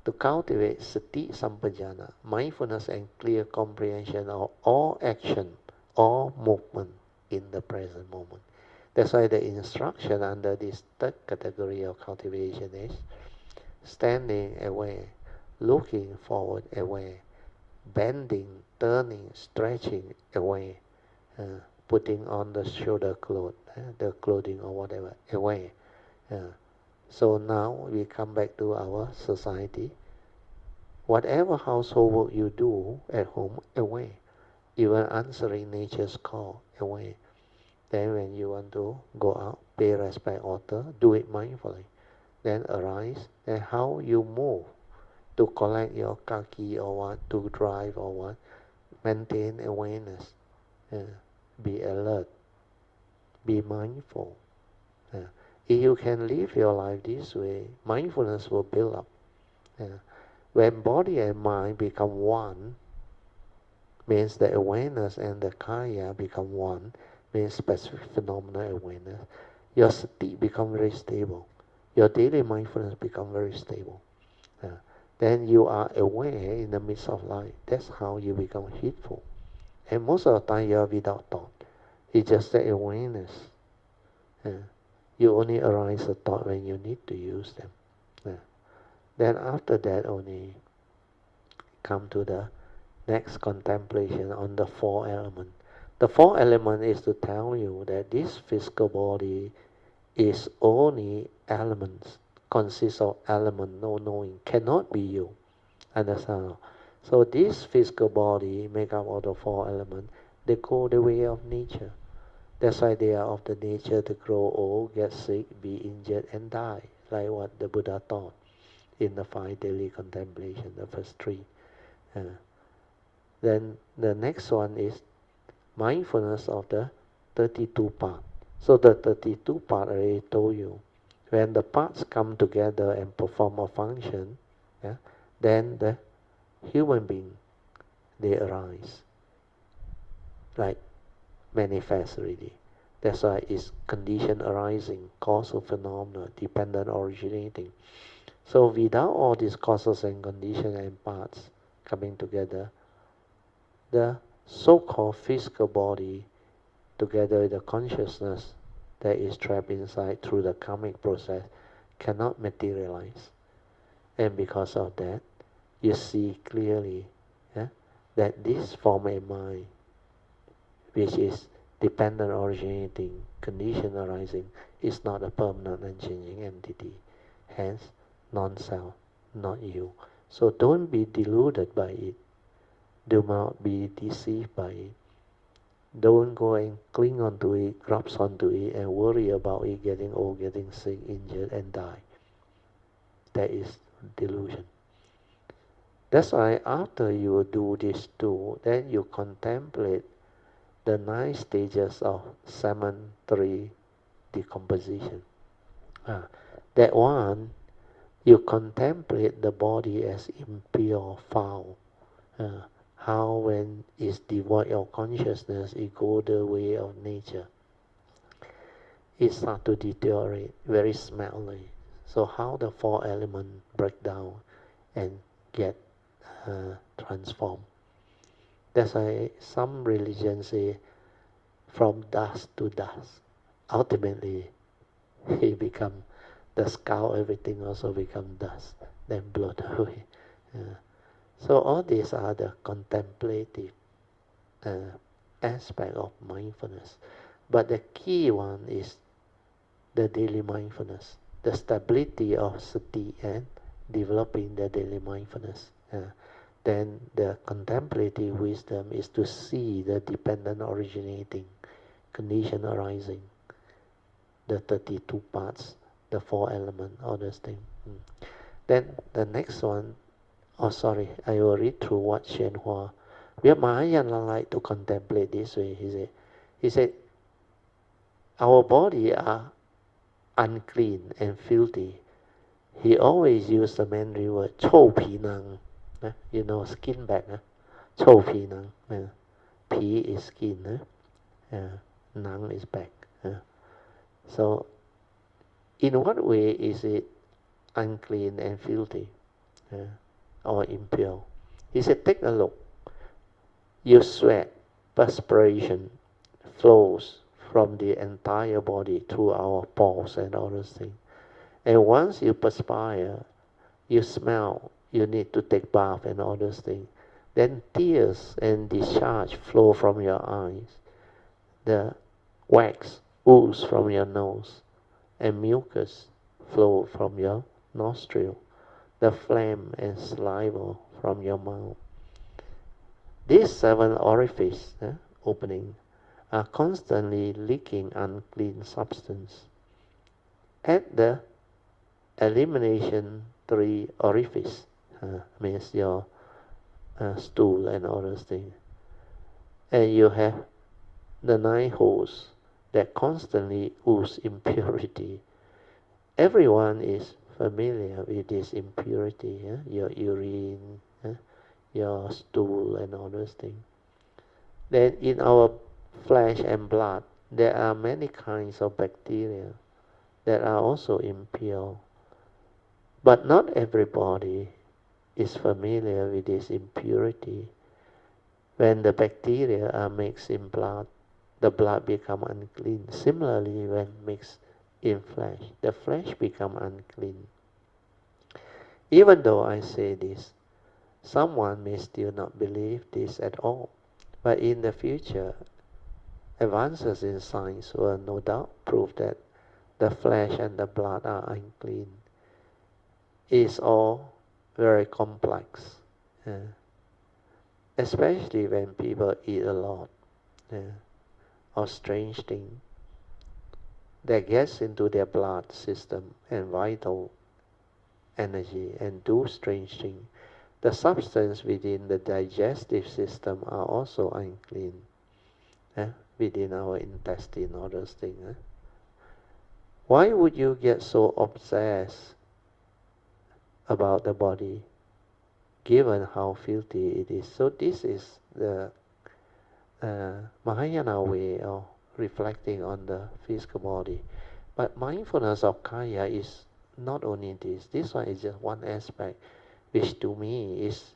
[SPEAKER 1] to cultivate sati sampajana, mindfulness and clear comprehension of all action, all movement in the present moment. That's why the instruction under this third category of cultivation is standing away, looking forward away, bending, turning, stretching away, putting on the shoulder cloth, the clothing or whatever, away. So now we come back to our society. Whatever household work you do at home, away. Even answering nature's call, away. Then when you want to go out, pay respect altar, do it mindfully. Then arise, then how you move to collect your kaki or what, to drive or what, maintain awareness, be alert, be mindful. If you can live your life this way, mindfulness will build up. When body and mind become one, means the awareness and the kaya become one, means specific phenomena awareness, your sati become very stable. Your daily mindfulness become very stable. Then you are aware in the midst of life. That's how you become heedful. And most of the time you are without thought. It's just the awareness. You only arise a thought when you need to use them. Then after that only come to the next contemplation on the four elements. The four elements is to tell you that this physical body is only elements, consists of element, no knowing, cannot be you. Understand? So this physical body make up of the four elements. They go the way of nature. That's why they are of the nature to grow old, get sick, be injured and die, like what the Buddha taught in the 5 daily contemplation, the first 3. Then the next one is mindfulness of the 32 parts. So the 32 parts I already told you. When the parts come together and perform a function, then the human being, they arise. Like manifest already. That's why it's condition arising, causal phenomena, dependent originating. So without all these causes and conditions and parts coming together, the so-called physical body, together with the consciousness that is trapped inside through the karmic process, cannot materialize. And because of that, you see clearly that this form of mind, which is dependent originating, condition arising, is not a permanent and changing entity. Hence, non-self, not you. So don't be deluded by it. Do not be deceived by it. Don't go and cling onto it, grasp onto it, and worry about it getting old, getting sick, injured, and die. That is delusion. That's why after you do this too, then you contemplate the 9 stages of cemetery decomposition. That one, you contemplate the body as impure, foul, how when it's devoid of consciousness, it go the way of nature. It start to deteriorate, very smelly. So how the four elements break down and get transformed. That's why some religions say from dust to dust. Ultimately, he become the skull, everything also become dust, then blown away. So all these are the contemplative aspect of mindfulness. But the key one is the daily mindfulness, the stability of sati and developing the daily mindfulness. Then the contemplative wisdom is to see the dependent originating, condition arising, the 32 parts, the 4 elements, all those things. Then the next one, I will read through what宣化. Mahayana like to contemplate this way. He said, our body are unclean and filthy. He always used the Mandarin word 臭皮囊. You know, skin back. 臭皮囊. Pi is skin. Nang is back. So, in what way is it unclean and filthy or impure? He said, take a look. Your sweat, perspiration flows from the entire body through our pores and all those things. And once you perspire, you smell, you need to take bath and all those things. Then tears and discharge flow from your eyes. The wax ooze from your nose. And mucus flow from your nostril. The phlegm and saliva from your mouth. These 7 orifices opening are constantly leaking unclean substance. At the elimination 3 orifice, means your stool and all those things. And you have the 9 holes that constantly ooze impurity. Everyone is familiar with this impurity, your urine, your stool and all those things. Then in our flesh and blood, there are many kinds of bacteria that are also impure. But not everybody is familiar with this impurity. When the bacteria are mixed in blood, the blood become unclean. Similarly, when mixed in flesh, the flesh become unclean. Even though I say this, someone may still not believe this at all. But in the future, advances in science will no doubt prove that the flesh and the blood are unclean. It's all very complex, especially when people eat a lot of strange things that gets into their blood system and vital energy and do strange things. The substance within the digestive system are also unclean, within our intestine, all those things. Why would you get so obsessed about the body, given how filthy it is? So this is the Mahayana way of reflecting on the physical body. But mindfulness of Kaya is not only this. This one is just one aspect, which to me is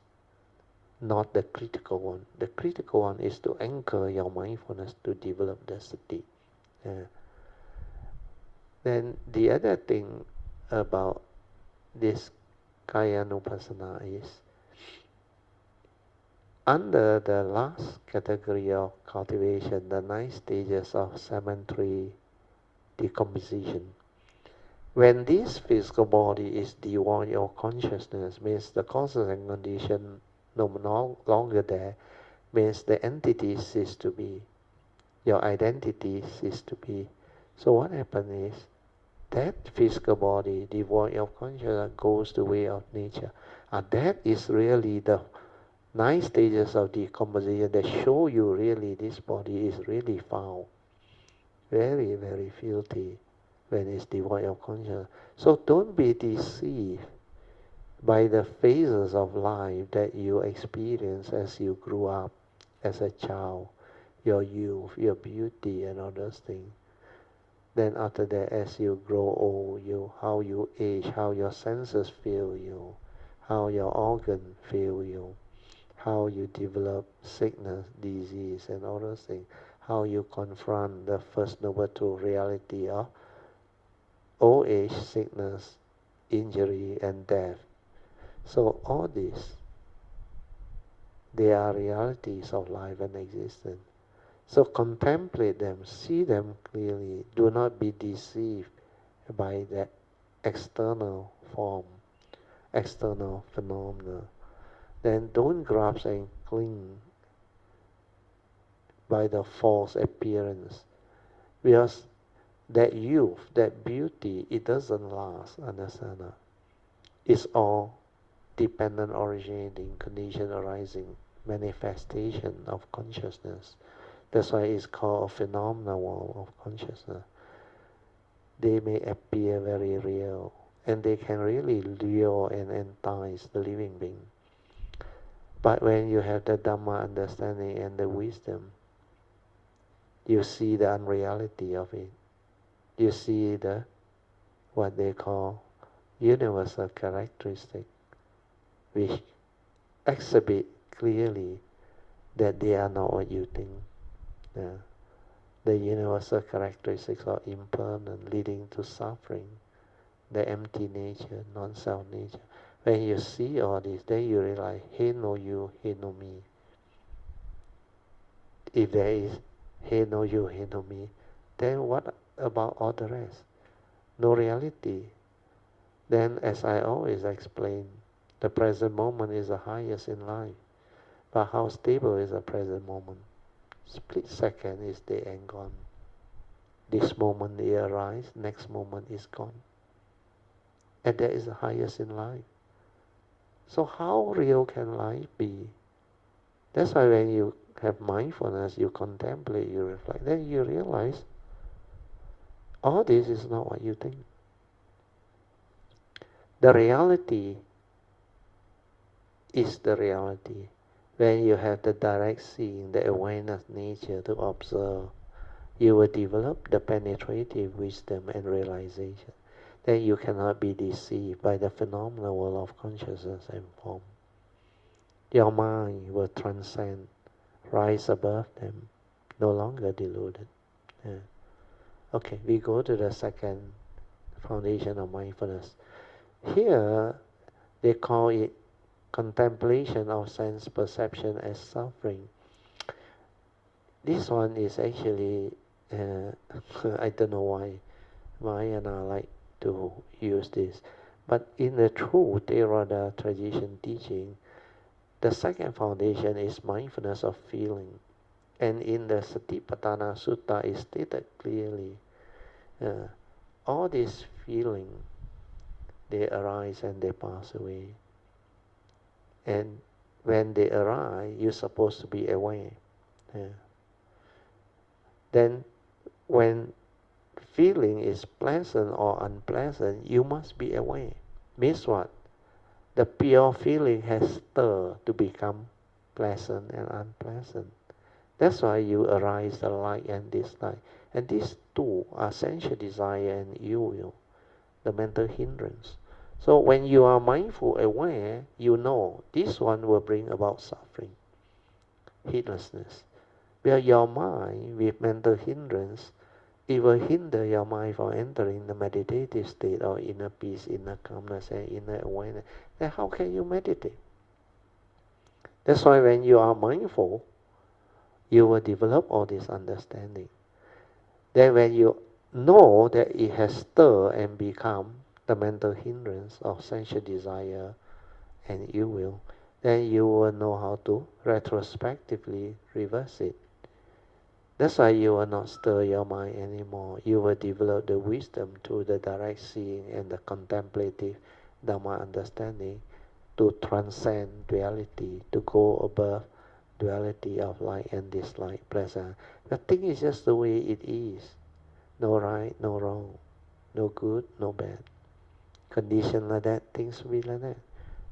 [SPEAKER 1] not the critical one. The critical one is to anchor your mindfulness to develop the sati. Then the other thing about this Kayanupassana is, under the last category of cultivation, the 9 stages of cemetery decomposition, when this physical body is devoid of consciousness, means the causes and condition no longer there, means the entity ceases to be, your identity ceases to be. So what happens is, that physical body devoid of consciousness goes the way of nature. And that is really the 9 stages of decomposition that show you really this body is really foul, very, very filthy when it's devoid of consciousness. So don't be deceived by the phases of life that you experience as you grew up as a child, your youth, your beauty and all those things. Then after that, as you grow old, how you age, how your senses feel you, how your organ feel you, how you develop sickness, disease and all those things, how you confront the first noble truth reality of old age, sickness, injury and death. So all these, they are realities of life and existence. So contemplate them, see them clearly. Do not be deceived by that external form, external phenomena. Then don't grasp and cling by the false appearance. Because that youth, that beauty, it doesn't last, understand that? It's all dependent originating, condition arising, manifestation of consciousness. That's why it's called a phenomenal world of consciousness. They may appear very real, and they can really lure and entice the living being. But when you have the Dhamma understanding and the wisdom, you see the unreality of it. You see the, what they call, universal characteristic, which exhibit clearly that they are not what you think. The universal characteristics are impermanent, leading to suffering, the empty nature, non-self nature. When you see all this, then you realize, hey no you, hey no me. If there is hey no you, hey no me, then what about all the rest? No reality. Then, as I always explain, the present moment is the highest in life. But how stable is the present moment? Split second is dead and gone. This moment they arise, next moment is gone. And that is the highest in life. So how real can life be? That's why when you have mindfulness, you contemplate, you reflect, then you realize all this is not what you think. The reality is the reality. When you have the direct seeing, the awareness nature to observe, you will develop the penetrative wisdom and realization. Then you cannot be deceived by the phenomenal world of consciousness and form. Your mind will transcend, rise above them, no longer deluded. Yeah. Okay, we go to the second foundation of mindfulness. Here, they call it contemplation of sense perception as suffering. This one is actually, I don't know why Mahayana like to use this, but in the true Theravada tradition teaching, the second foundation is mindfulness of feeling. And in the Satipatthana Sutta is stated clearly, all these feelings, they arise and they pass away. And when they arise, you're supposed to be aware. Then when feeling is pleasant or unpleasant, you must be aware. Means what? The pure feeling has stirred to become pleasant and unpleasant. That's why you arise the like and dislike. And these two are sensual desire and ill will, the mental hindrance. So when you are mindful, aware, you know this one will bring about suffering, heedlessness. Where your mind with mental hindrance, it will hinder your mind from entering the meditative state or inner peace, inner calmness and inner awareness. Then how can you meditate? That's why when you are mindful, you will develop all this understanding. Then when you know that it has stirred and become the mental hindrance of sensual desire and ill will, then you will know how to retrospectively reverse it. That's why you will not stir your mind anymore. You will develop the wisdom through the direct seeing and the contemplative Dhamma understanding to transcend duality, to go above duality of like and dislike, pleasant. The thing is just the way it is. No right, no wrong. No good, no bad. Condition like that, things will be like that.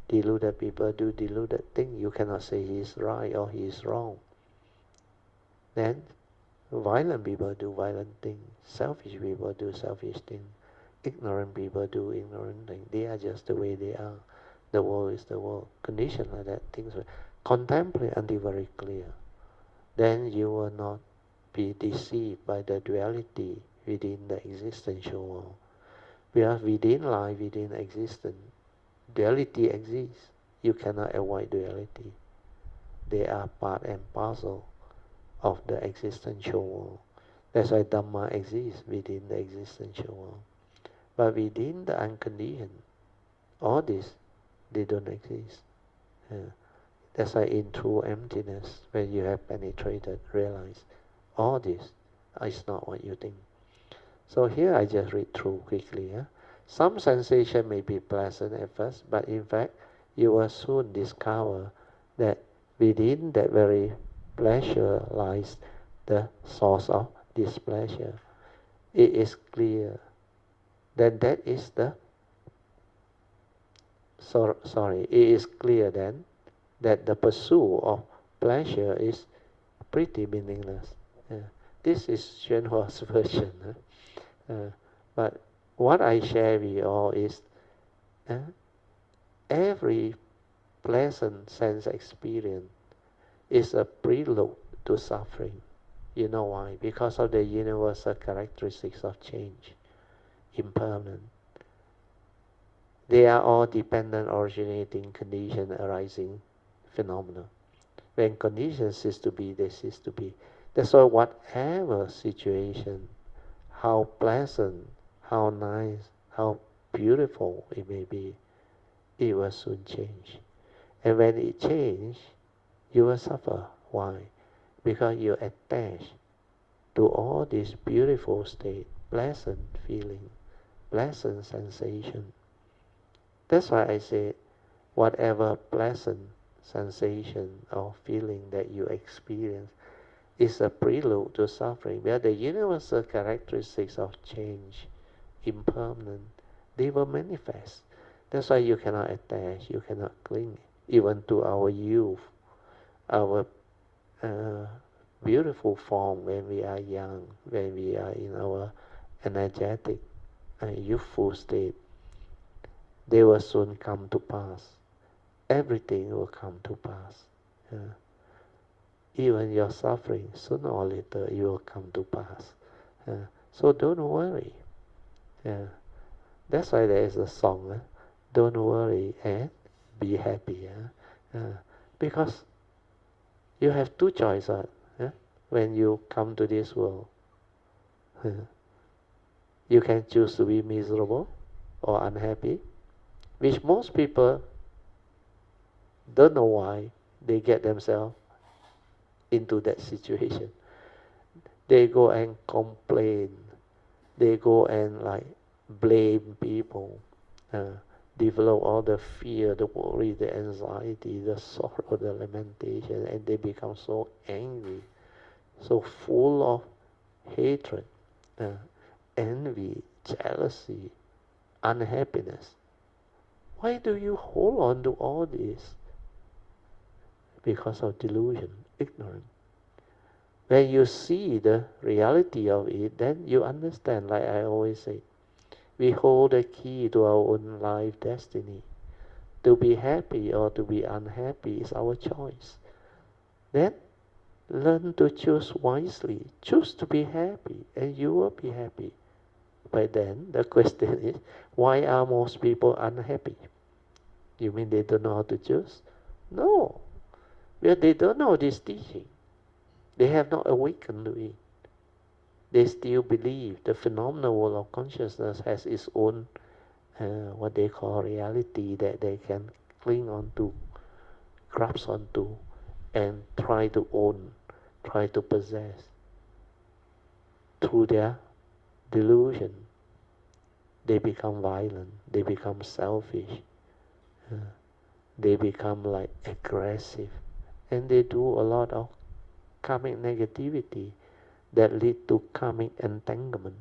[SPEAKER 1] Deluded people do deluded things. You cannot say he is right or he is wrong. Then violent people do violent things. Selfish people do selfish things. Ignorant people do ignorant things. They are just the way they are. The world is the world. Condition like that. Things contemplate until very clear. Then you will not be deceived by the duality within the existential world. Because within life, within existence, duality exists. You cannot avoid duality. They are part and parcel of the existential world. That's why Dhamma exists within the existential world. But within the unconditioned, all this, they don't exist. That's why in true emptiness, when you have penetrated, realize all this is not what you think. So here I just read through quickly. Some sensation may be pleasant at first, but in fact, you will soon discover that within that very pleasure lies the source of displeasure. It is clear that it is clear then that the pursuit of pleasure is pretty meaningless. This is Xuanhua's version. But what I share with you all is every pleasant sense experience is a prelude to suffering. You know why? Because of the universal characteristics of change, impermanent. They are all dependent, originating, condition, arising phenomena. When conditions cease to be, they cease to be. That's why whatever situation, how pleasant, how nice, how beautiful it may be, it will soon change. And when it changes, you will suffer. Why? Because you attach to all this beautiful state, pleasant feeling, pleasant sensation. That's why I say, whatever pleasant sensation or feeling that you experience is a prelude to suffering. Where the universal characteristics of change, impermanent, they will manifest. That's why you cannot attach, you cannot cling, even to our youth, our beautiful form when we are young, when we are in our energetic and youthful state. They will soon come to pass. Everything will come to pass. Even your suffering, sooner or later, it will come to pass. So don't worry. That's why there is a song, don't worry and be happy. Because you have two choices when you come to this world. You can choose to be miserable or unhappy, which most people don't know why they get themselves into that situation. They go and complain. They go and blame people. Develop all the fear, the worry, the anxiety, the sorrow, the lamentation, and they become so angry, so full of hatred, envy, jealousy, unhappiness. Why do you hold on to all this? Because of delusion, ignorance. When you see the reality of it, then you understand, like I always say, we hold the key to our own life destiny. To be happy or to be unhappy is our choice. Then learn to choose wisely. Choose to be happy and you will be happy. But then the question is, why are most people unhappy? You mean they don't know how to choose? No. Well, they don't know this teaching. They have not awakened to it. They still believe the phenomenal world of consciousness has its own, what they call reality, that they can cling on to, grasp onto, and try to own, try to possess. Through their delusion, they become violent, they become selfish, they become aggressive, and they do a lot of karmic negativity that lead to karmic entanglement.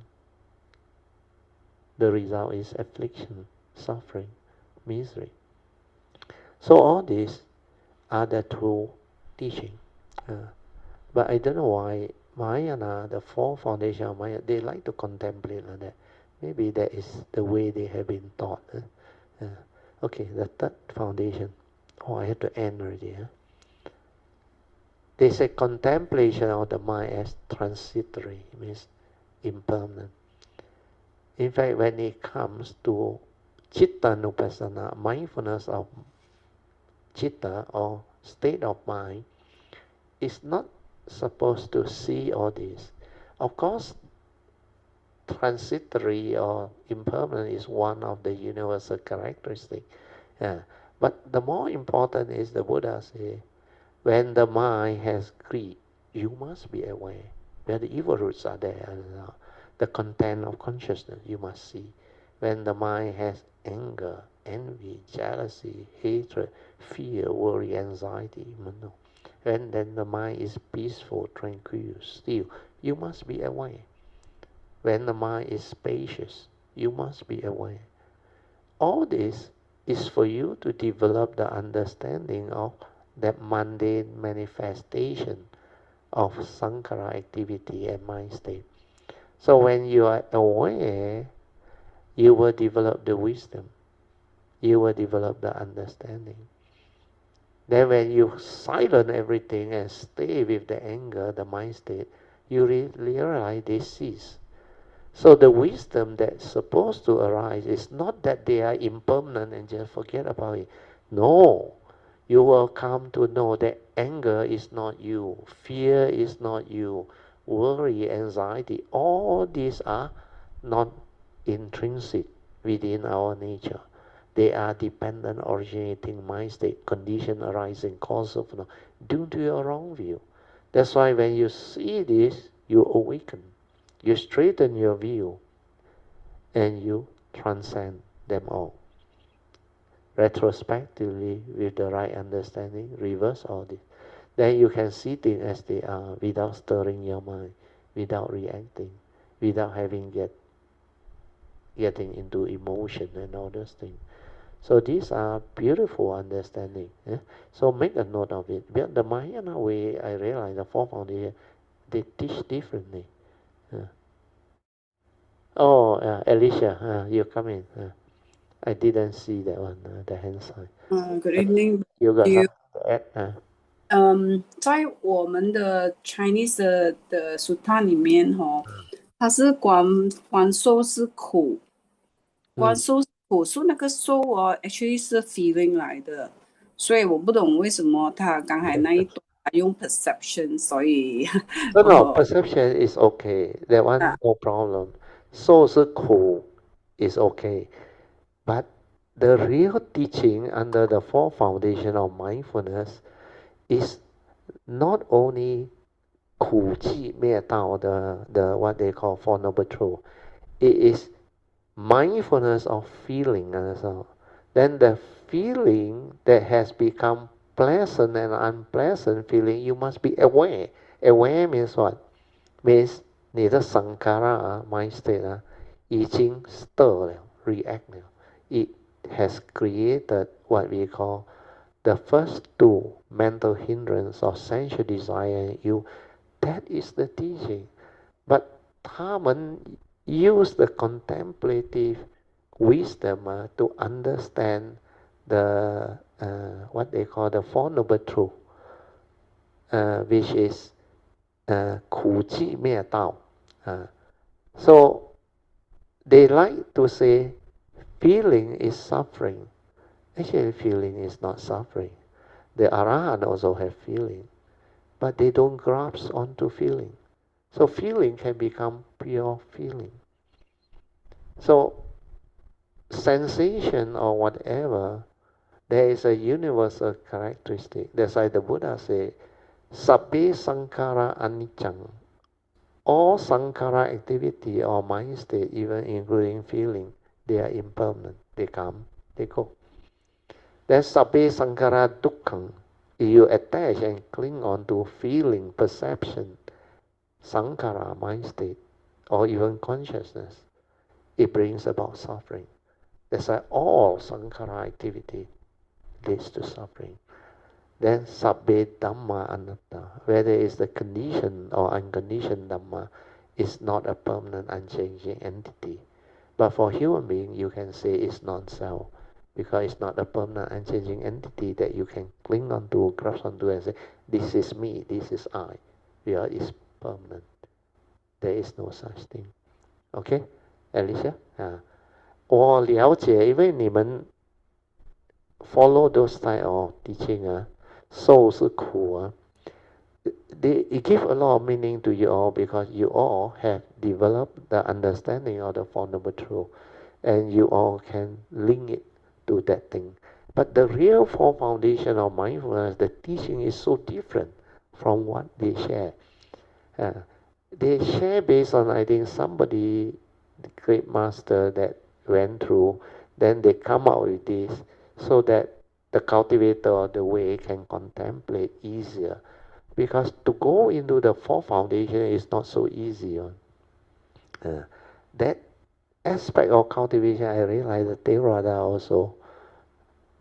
[SPEAKER 1] The result is affliction, suffering, misery. So all these are the true teaching. But I don't know why Mahayana, the four foundation of Mahayana, they like to contemplate like that. Maybe that is the way they have been taught. Okay, the third foundation. Oh, I have to end already. They say contemplation of the mind as transitory, means impermanent. In fact, when it comes to Chitta Nupassana, mindfulness of Chitta or state of mind, is not supposed to see all this. Of course, transitory or impermanent is one of the universal characteristics. But the more important is the Buddha say, when the mind has greed, you must be aware. Where the evil roots are there, the content of consciousness, you must see. When the mind has anger, envy, jealousy, hatred, fear, worry, anxiety, when then the mind is peaceful, tranquil, still, you must be aware. When the mind is spacious, you must be aware. All this is for you to develop the understanding of that mundane manifestation of sankhara activity and mind state. So when you are aware, you will develop the wisdom. You will develop the understanding. Then when you silence everything and stay with the anger, the mind state, you realize they cease. So the wisdom that's supposed to arise is not that they are impermanent and just forget about it. No. You will come to know that anger is not you, fear is not you, worry, anxiety, all these are not intrinsic within our nature. They are dependent, originating mind state, condition arising, cause of no, due to your wrong view. That's why when you see this, you awaken, you straighten your view, and you transcend them all. Retrospectively, with the right understanding, reverse all this. Then you can see things as they are without stirring your mind, without reacting, without getting into emotion and all those things. So these are beautiful understanding. So make a note of it. But the Mahayana way, I realize the four foundation, they teach differently. Alicia, you come in. I didn't see that one, the hand sign.
[SPEAKER 2] Good evening.
[SPEAKER 1] You got something to add?
[SPEAKER 2] 在我们的 Chinese 的 Sutta 里面它是观受是苦，观受是苦，所以那个受actually 是 feeling 来的，所以我不懂为什么他刚才那一段用 perception，所以
[SPEAKER 1] No, perception is okay. That one no problem. So 是苦 is okay. But the real teaching under the four foundation of mindfulness is not only 苦集灭道, the what they call Four Noble Truths. It is mindfulness of feeling. So then the feeling that has become pleasant and unpleasant feeling, you must be aware. Aware means what? Means 你的 sankhara mind state 已经 stir 了 react 了. It has created what we call the first two mental hindrance of sensual desire in you. That is the teaching. But 他们 use the contemplative wisdom to understand the what they call the Four Noble Truths, which is 苦集灭道. So they like to say feeling is suffering. Actually, feeling is not suffering. The Arahant also have feeling, but they don't grasp onto feeling. So feeling can become pure feeling. So sensation or whatever, there is a universal characteristic. That's why the Buddha say, Sabbe sankhara anicca. All sankhara activity or mind state, even including feeling, they are impermanent. They come, they go. Then sabbe sankhara dukkha. If you attach and cling on to feeling, perception, sankhara, mind state, or even consciousness, it brings about suffering. That's why all sankhara activity, leads to suffering. Then sabbe Dhamma anatta, whether it's the conditioned or unconditioned Dhamma, is not a permanent unchanging entity. But for human being, you can say it's non-self, because it's not a permanent unchanging entity that you can cling onto, grasp onto and say, this is me, this is I. Yeah, it's permanent. There is no such thing. Okay, Alicia? 我了解，因为你们 follow those type of teaching 受是苦it give a lot of meaning to you all, because you all have developed the understanding of the Four Noble Truths, and you all can link it to that thing. But the real four foundation of mindfulness, the teaching is so different from what they share. They share based on, I think, somebody, the great master that went through, then they come out with this so that the cultivator of the way can contemplate easier. Because to go into the four foundation is not so easy. That aspect of cultivation, I realize that Theravada also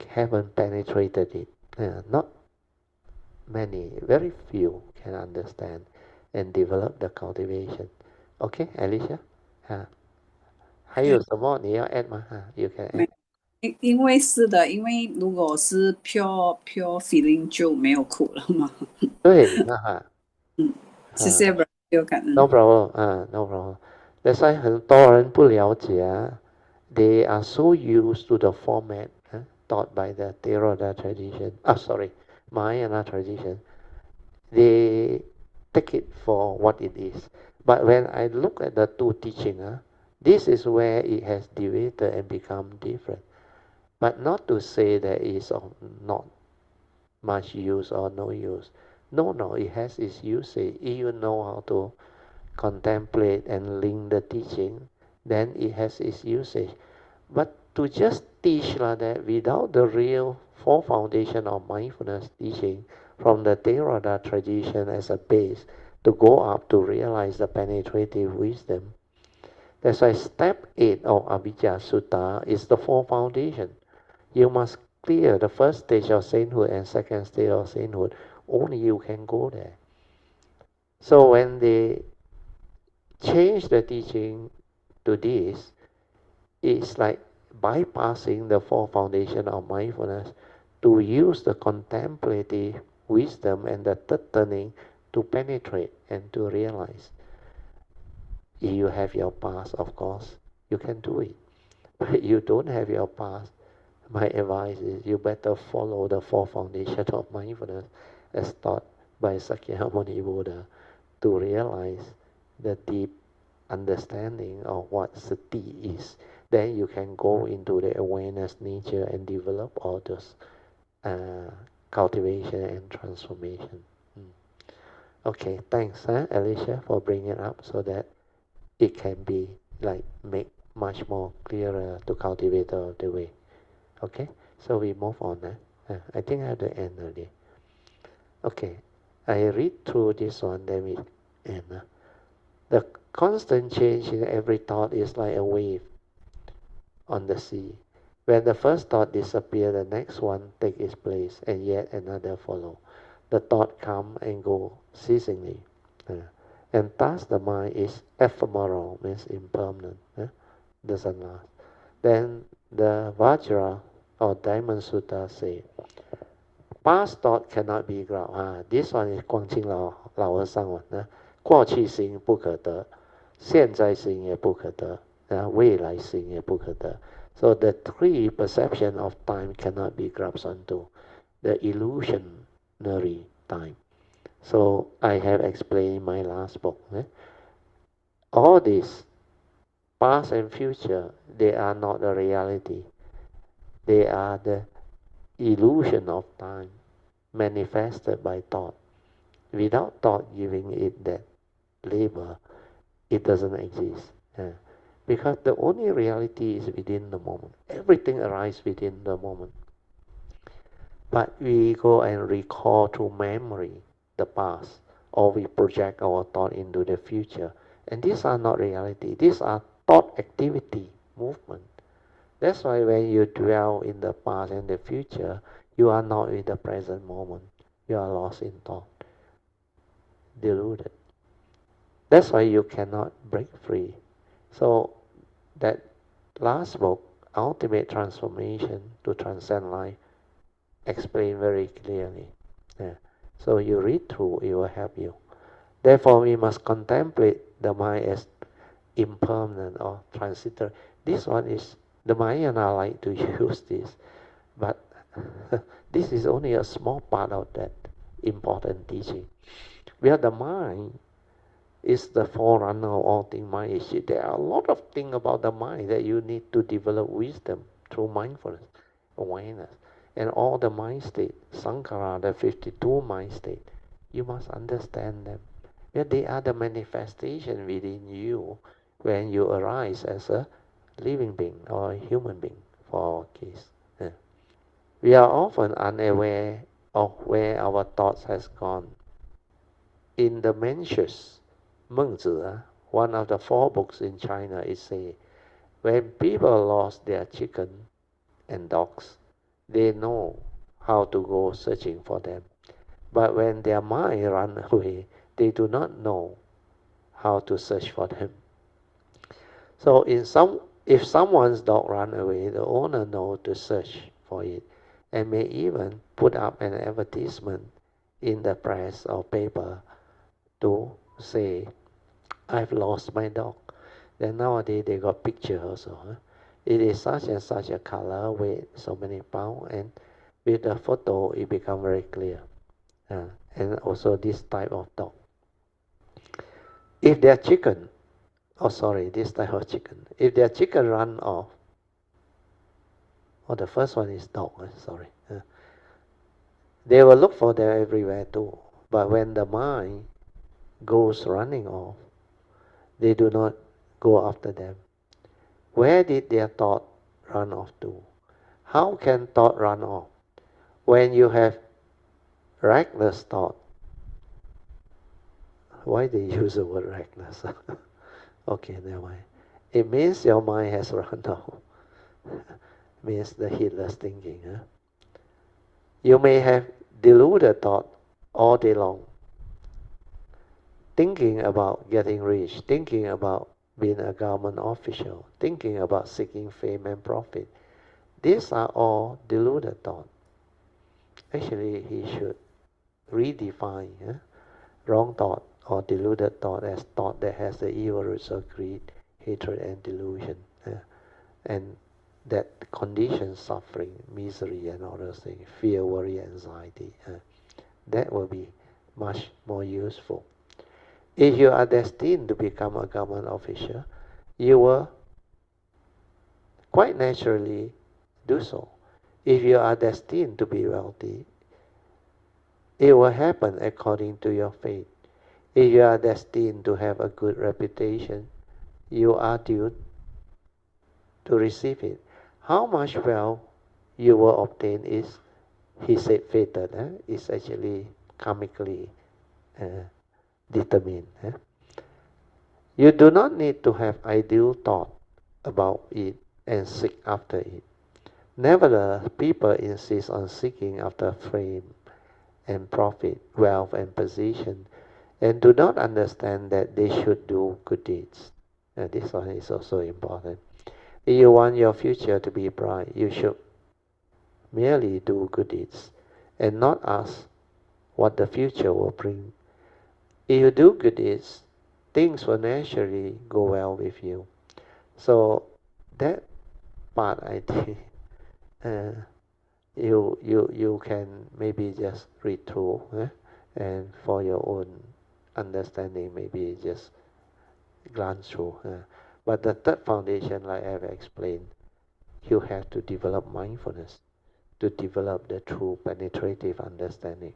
[SPEAKER 1] haven't penetrated it. Not many, very few can understand and develop the cultivation. Okay, Alicia? 还有什么你要 add 吗？ You can add.
[SPEAKER 2] 因为是的，因为如果是 pure feeling 就没有苦了嘛。
[SPEAKER 1] 对，
[SPEAKER 2] 谢谢，有感恩。
[SPEAKER 1] No problem, no problem. That's why 很多人不了解they are so used to the format taught by the Theravada tradition. Mahayana tradition. They take it for what it is. But when I look at the two teaching, this is where it has deviated and become different. But not to say that it's of not much use or no use. No, it has its usage. If you know how to contemplate and link the teaching, then it has its usage. But to just teach like that without the real four foundation of mindfulness teaching from the Theravada tradition as a base to go up to realize the penetrative wisdom. That's why step 8 of Abhijja Sutta is the four foundation. You must clear the first stage of sainthood and second stage of sainthood. Only you can go there. So when they change the teaching to this, it's like bypassing the four foundation of mindfulness to use the contemplative wisdom and the third turning to penetrate and to realize. If you have your past, of course, you can do it. But if you don't have your past, my advice is you better follow the four foundations of mindfulness as taught by Sakyamuni Buddha to realize the deep understanding of what sati is. Then you can go into the awareness nature and develop all those cultivation and transformation. Okay, thanks, Alicia, for bringing it up so that it can be make much more clearer to cultivate the way. Okay, so we move on. I think I have to end early. Okay, I read through this one, then we end. The constant change in every thought is like a wave on the sea. When the first thought disappears, the next one takes its place, and yet another follow. The thought come and go ceasingly. And thus the mind is ephemeral, means impermanent, doesn't last. Then the Vajra or Diamond Sutta say, past thought cannot be grasped. This one is 光清老和尚文过去心不可得，现在心也不可得，未来心也不可得。So the three perception of time cannot be grasped onto the illusionary time. So I have explained in my last book. All this, past and future, they are not the reality. They are the illusion of time manifested by thought. Without thought giving it that label, it doesn't exist. Because the only reality is within the moment. Everything arises within the moment. But we go and recall through memory the past, or we project our thought into the future. And these are not reality. These are thought activity, movement. That's why when you dwell in the past and the future, You are not in the present moment. You are lost in thought, deluded. That's why you cannot break free. So that last book, Ultimate Transformation to Transcend Life, explained very clearly. Yeah. So you read through, it will help you. Therefore, we must contemplate the mind as impermanent or transitory. This one is, the Mahayana like to use this, but this is only a small part of that important teaching. Where the mind is the forerunner of all things, mind is it. There are a lot of things about the mind that you need to develop wisdom through mindfulness, awareness, and all the mind state, Sankara, the 52 mind state. You must understand them. Yeah, they are the manifestation within you when you arise as a living being or a human being, for our case. Yeah. We are often unaware of where our thoughts has gone. In the Mencius, Mengzi, one of the 4 books in China, it says, when people lost their chicken and dogs, they know how to go searching for them. But when their mind run away, they do not know how to search for them. So if someone's dog run away, the owner knows to search for it and may even put up an advertisement in the press or paper to say, I've lost my dog. Then nowadays they got picture also. It is such and such a color, weight so many pounds, and with the photo it become very clear. And also this type of dog. If their chicken, this type of chicken, if their chicken run off, the first one is dog, they will look for them everywhere too. But when the mind goes running off, they do not go after them. Where did their thought run off to? How can thought run off? When you have reckless thought. Why they use the word reckless? Okay, never mind. It means your mind has run off. Means the heedless thinking. You may have deluded thought all day long, thinking about getting rich, thinking about being a government official, thinking about seeking fame and profit. These are all deluded thought. Actually, he should redefine wrong thought or deluded thought as thought that has the evil roots of greed, hatred, and delusion, and that conditions suffering, misery, and all those things, fear, worry, anxiety. That will be much more useful. If you are destined to become a government official, you will quite naturally do so. If you are destined to be wealthy, it will happen according to your faith. If you are destined to have a good reputation, you are due to receive it. How much wealth you will obtain is, he said, fated. It's actually karmically determined. You do not need to have ideal thought about it and seek after it. Nevertheless, people insist on seeking after fame and profit, wealth and position, and do not understand that they should do good deeds. This one is also important. If you want your future to be bright, you should merely do good deeds and not ask what the future will bring. If you do good deeds, things will naturally go well with you. So that part, I think, you can maybe just read through, and for your own understanding, maybe just glance through. But the third foundation, like I have explained, you have to develop mindfulness to develop the true penetrative understanding.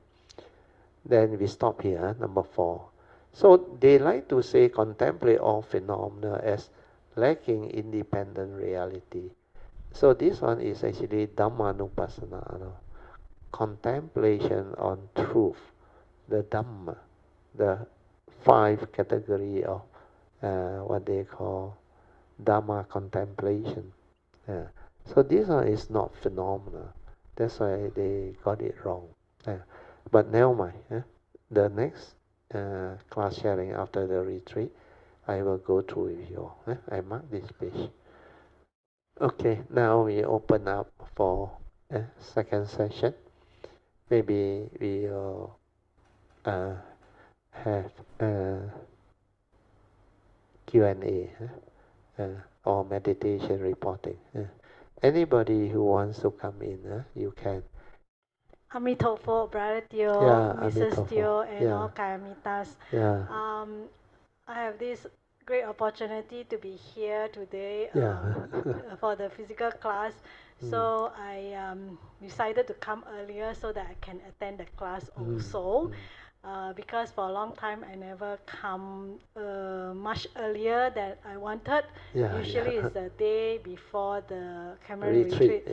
[SPEAKER 1] Then we stop here, number 4. So they like to say contemplate all phenomena as lacking independent reality. So this one is actually Dhammanupassana, contemplation on truth, the Dhamma, the 5 category of what they call Dhamma contemplation. So this one is not phenomena. That's why they got it wrong. But never mind. The next class sharing after the retreat, I will go through with you. I mark this page. Okay, now we open up for second session. Maybe we will have Q&A or meditation reporting. Anybody who wants to come in, you can.
[SPEAKER 3] Amitofo, Brother Teo,
[SPEAKER 1] Yeah,
[SPEAKER 3] Mrs.
[SPEAKER 1] Amitofo.
[SPEAKER 3] Teo, and
[SPEAKER 1] Yeah.
[SPEAKER 3] all Kayamitas.
[SPEAKER 1] Yeah.
[SPEAKER 3] I have this great opportunity to be here today
[SPEAKER 1] Yeah.
[SPEAKER 3] for the physical class. So I decided to come earlier so that I can attend the class also. Because for a long time I never come much earlier than I wanted. Usually it's the day before the camera retreat.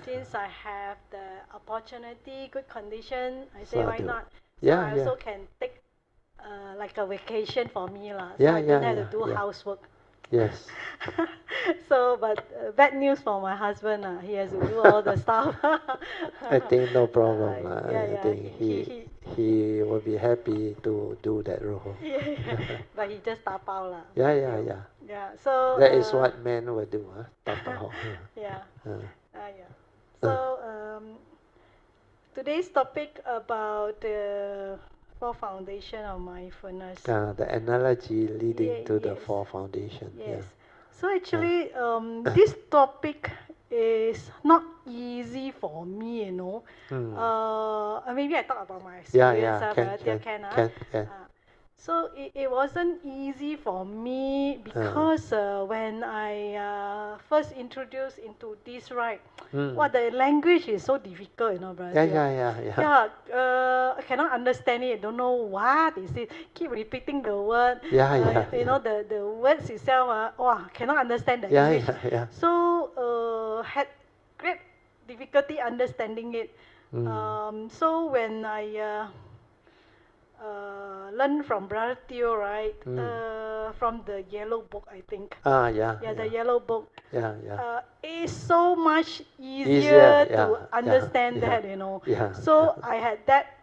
[SPEAKER 3] Since I have the opportunity, good condition, I say why not? So I also can take like a vacation for me lah. So I don't have to do housework.
[SPEAKER 1] Yes.
[SPEAKER 3] So, but bad news for my husband. He has to do all the stuff.
[SPEAKER 1] I think no problem.
[SPEAKER 3] Yeah,
[SPEAKER 1] I think he will be happy to do that role.
[SPEAKER 3] But he just tapao lah.
[SPEAKER 1] Yeah.
[SPEAKER 3] So
[SPEAKER 1] that is what men will do. Tapao.
[SPEAKER 3] So today's topic about the four foundation of mindfulness.
[SPEAKER 1] The analogy leading to the four foundation.
[SPEAKER 3] Yes. So actually, this topic is not easy for me, you know. Maybe I talk about my experience.
[SPEAKER 1] Can.
[SPEAKER 3] So it wasn't easy for me because when I first introduced into this, right, the language is so difficult, you know, brother. I cannot understand it. Don't know what is it. Keep repeating the word. You know, the words itself, cannot understand the English. So had great difficulty understanding it. So when I learn from Brother Teo, right? From the yellow book, I think. The yellow book. It's so much easier to understand that, you know. So I had that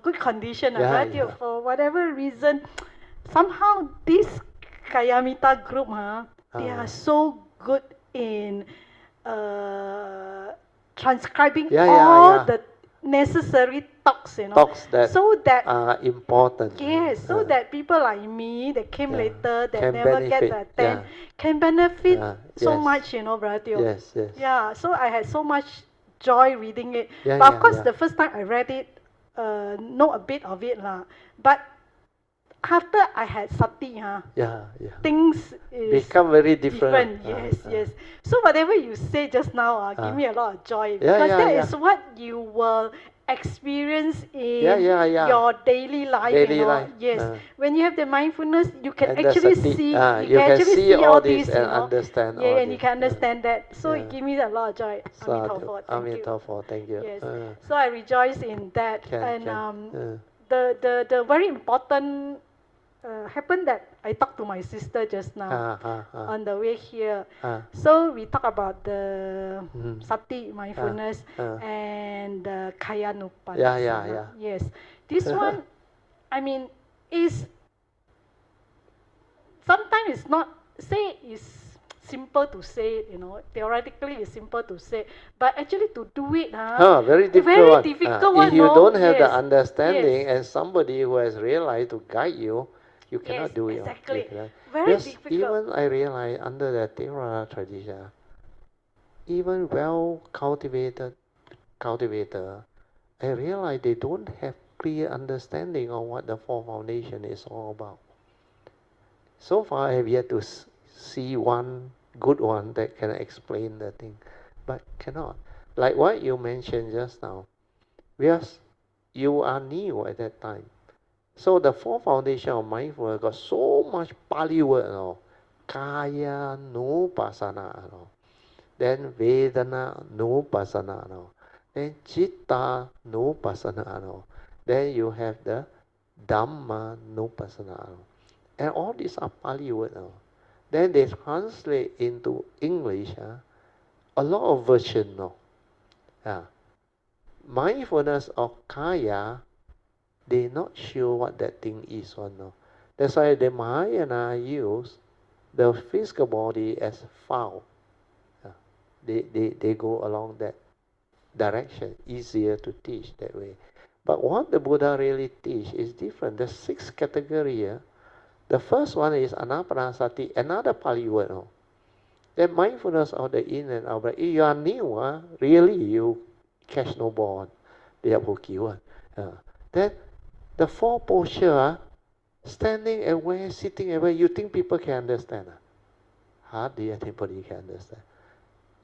[SPEAKER 3] good condition. Brother Teo, for whatever reason, somehow this Kayamita group, they are so good in transcribing all the necessary talks, you know,
[SPEAKER 1] talks that
[SPEAKER 3] so that
[SPEAKER 1] are important.
[SPEAKER 3] Yes, so that people like me that came later, that
[SPEAKER 1] can
[SPEAKER 3] never
[SPEAKER 1] benefit,
[SPEAKER 3] get the attend, can benefit so
[SPEAKER 1] yes.
[SPEAKER 3] much, you know, Brother Teo.
[SPEAKER 1] Yes.
[SPEAKER 3] Yeah, so I had so much joy reading it. But of course, the first time I read it, know a bit of it lah. But after I had sati, things
[SPEAKER 1] become very different.
[SPEAKER 3] Yes. So whatever you say just now, give me a lot of joy, because that is what you will experience in your daily life. Yes. When you have the mindfulness, you can
[SPEAKER 1] and
[SPEAKER 3] actually see.
[SPEAKER 1] You can see all this and understand.
[SPEAKER 3] Yeah, and you can understand that. So it gives me a lot of joy.
[SPEAKER 1] Amitofo, thank you.
[SPEAKER 3] Yes. So I rejoice in that. The very important happened that I talked to my sister just now on the way here. So we talk about the sati, mindfulness, and the kaya nupanasana. Yes. This one, I mean, is sometimes it's not, it's simple to say, you know, theoretically it's simple to say, but actually to do it,
[SPEAKER 1] very difficult.
[SPEAKER 3] One.
[SPEAKER 1] If you don't have the understanding and somebody who has realized to guide you, you cannot do it.
[SPEAKER 3] Exactly. Very difficult.
[SPEAKER 1] Even I realize under the Theravada tradition, even well cultivator, I realize they don't have clear understanding of what the four foundation is all about. So far, I have yet to see one good one that can explain the thing, but cannot. Like what you mentioned just now, because you are new at that time. So the four foundation of mindfulness got so much Pali word, Kaya nupassana, then Vedana nupassana, then Chitta nupassana, then you have the Dhamma nupassana, and all these are Pali words. Then they translate into English a lot of version. Mindfulness of kaya, they're not sure what that thing is or no. That's why the Mahayana use the physical body as foul. They go along that direction, easier to teach that way. But what the Buddha really teach is different. The 6 category here, the first one is anapanasati, another Pali word. That mindfulness of the in and out. If you are new, really you catch no ball. They have hoki. Then the 4 posture, standing away, sitting away, you think people can understand? Hardly anybody can understand.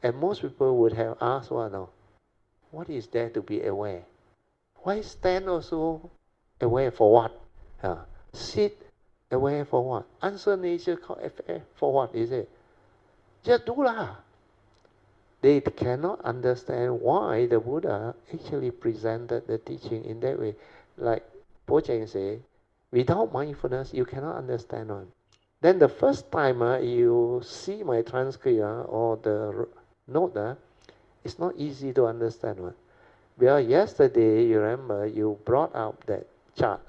[SPEAKER 1] And most people would have asked, what is there to be aware? Why stand also aware for what? Sit aware for what? Answer nature for what is it? Just do lah. They cannot understand why the Buddha actually presented the teaching in that way. Like Po Cheng say, without mindfulness, you cannot understand one. Then the first time you see my transcript or the note, it's not easy to understand one. Because yesterday, you remember, you brought up that chart.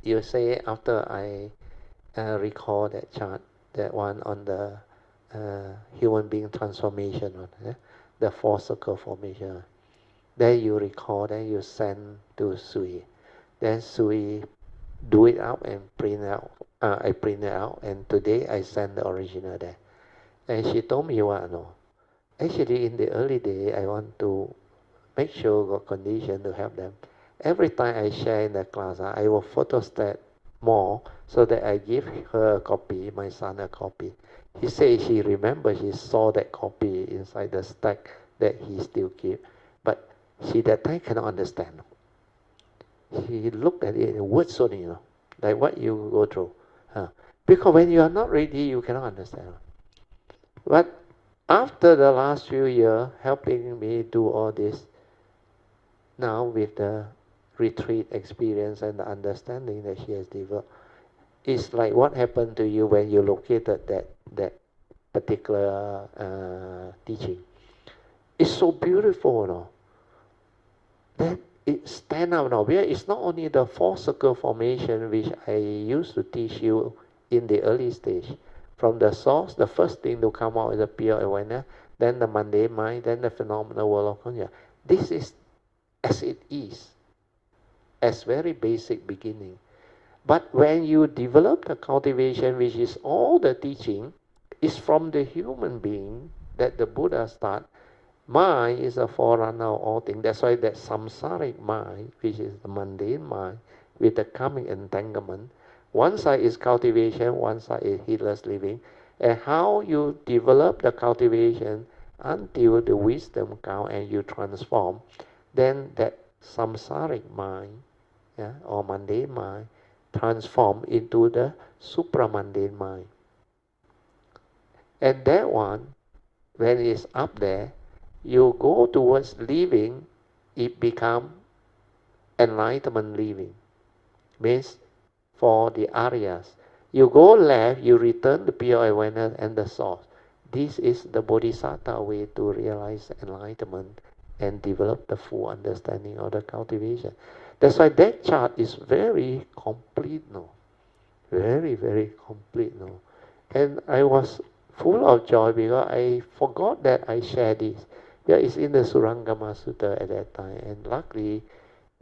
[SPEAKER 1] You say after I recall that chart, that one on the human being transformation one, the 4 circle formation. Then you recall, then you send to Sui. Then Sui do it up and print it out. I print it out, and today I send the original there. And she told me what, actually in the early day, I want to make sure got condition to help them. Every time I share in the class, I will photostat more so that I give her a copy, my son a copy. He said he remembers he saw that copy inside the stack that he still keep. But she that time cannot understand. He looked at it in words only, like what you go through. Because when you are not ready, you cannot understand. But after the last few years, helping me do all this, now with the retreat experience and the understanding that she has developed, it's like what happened to you when you located that particular teaching. It's so beautiful, Then it stand out now. It's not only the 4 circle formation which I used to teach you in the early stage. From the source, the first thing to come out is the pure awareness, then the mundane mind, then the phenomenal world of consciousness. This is as it is, as very basic beginning. But when you develop the cultivation, which is all the teaching, is from the human being that the Buddha start. Mind is a forerunner of all things. That's why that samsaric mind, which is the mundane mind, with the karmic entanglement, one side is cultivation, one side is heedless living. And how you develop the cultivation until the wisdom comes and you transform, then that samsaric mind, or mundane mind, transform into the supramundane mind. And that one, when it's up there, you go towards living, it becomes enlightenment living. Means for the Aryas. You go left, you return to pure awareness and the source. This is the Bodhisattva way to realize enlightenment and develop the full understanding of the cultivation. That's why that chart is very complete now. Very, very complete now. And I was full of joy because I forgot that I shared this. Yeah, it's in the Surangama Sutta at that time. And luckily,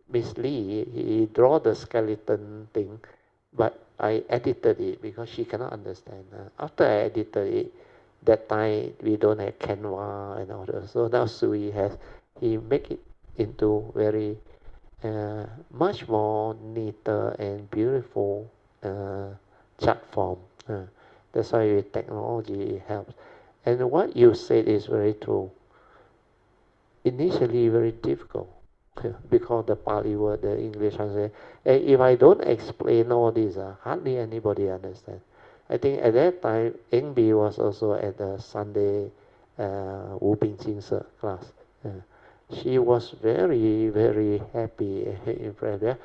[SPEAKER 1] Miss Lee, he draw the skeleton thing, but I edited it because she cannot understand. After I edited it, that time we don't have Canva and all that. So now Sui he make it into very much more neater and beautiful chart form. That's why with technology it helps. And what you said is very true. Initially very difficult because the Pali word, the English translation. And if I don't explain all this, hardly anybody understands. I think at that time, Eng Bi was also at the Sunday Wu Bing Jing class. She was very, very happy and impressed.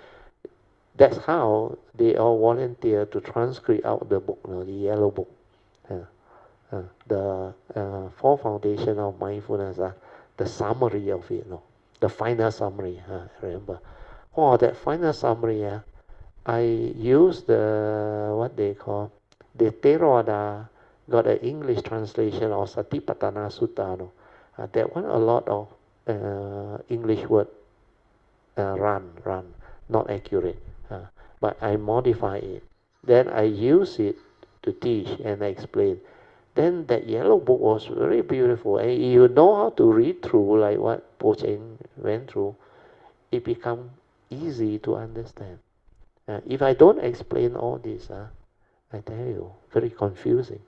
[SPEAKER 1] That's how they all volunteer to transcribe out the book, the yellow book. The 4 foundation of mindfulness. the summary of it, the final summary. Remember, that final summary, I use the what they call the Theravada got an English translation of Satipatthana Sutta. That one a lot of English word run, not accurate. But I modify it. Then I use it to teach and explain. Then that yellow book was very beautiful. And you know how to read through, like what Poh Cheng went through, it becomes easy to understand. If I don't explain all this, I tell you, very confusing.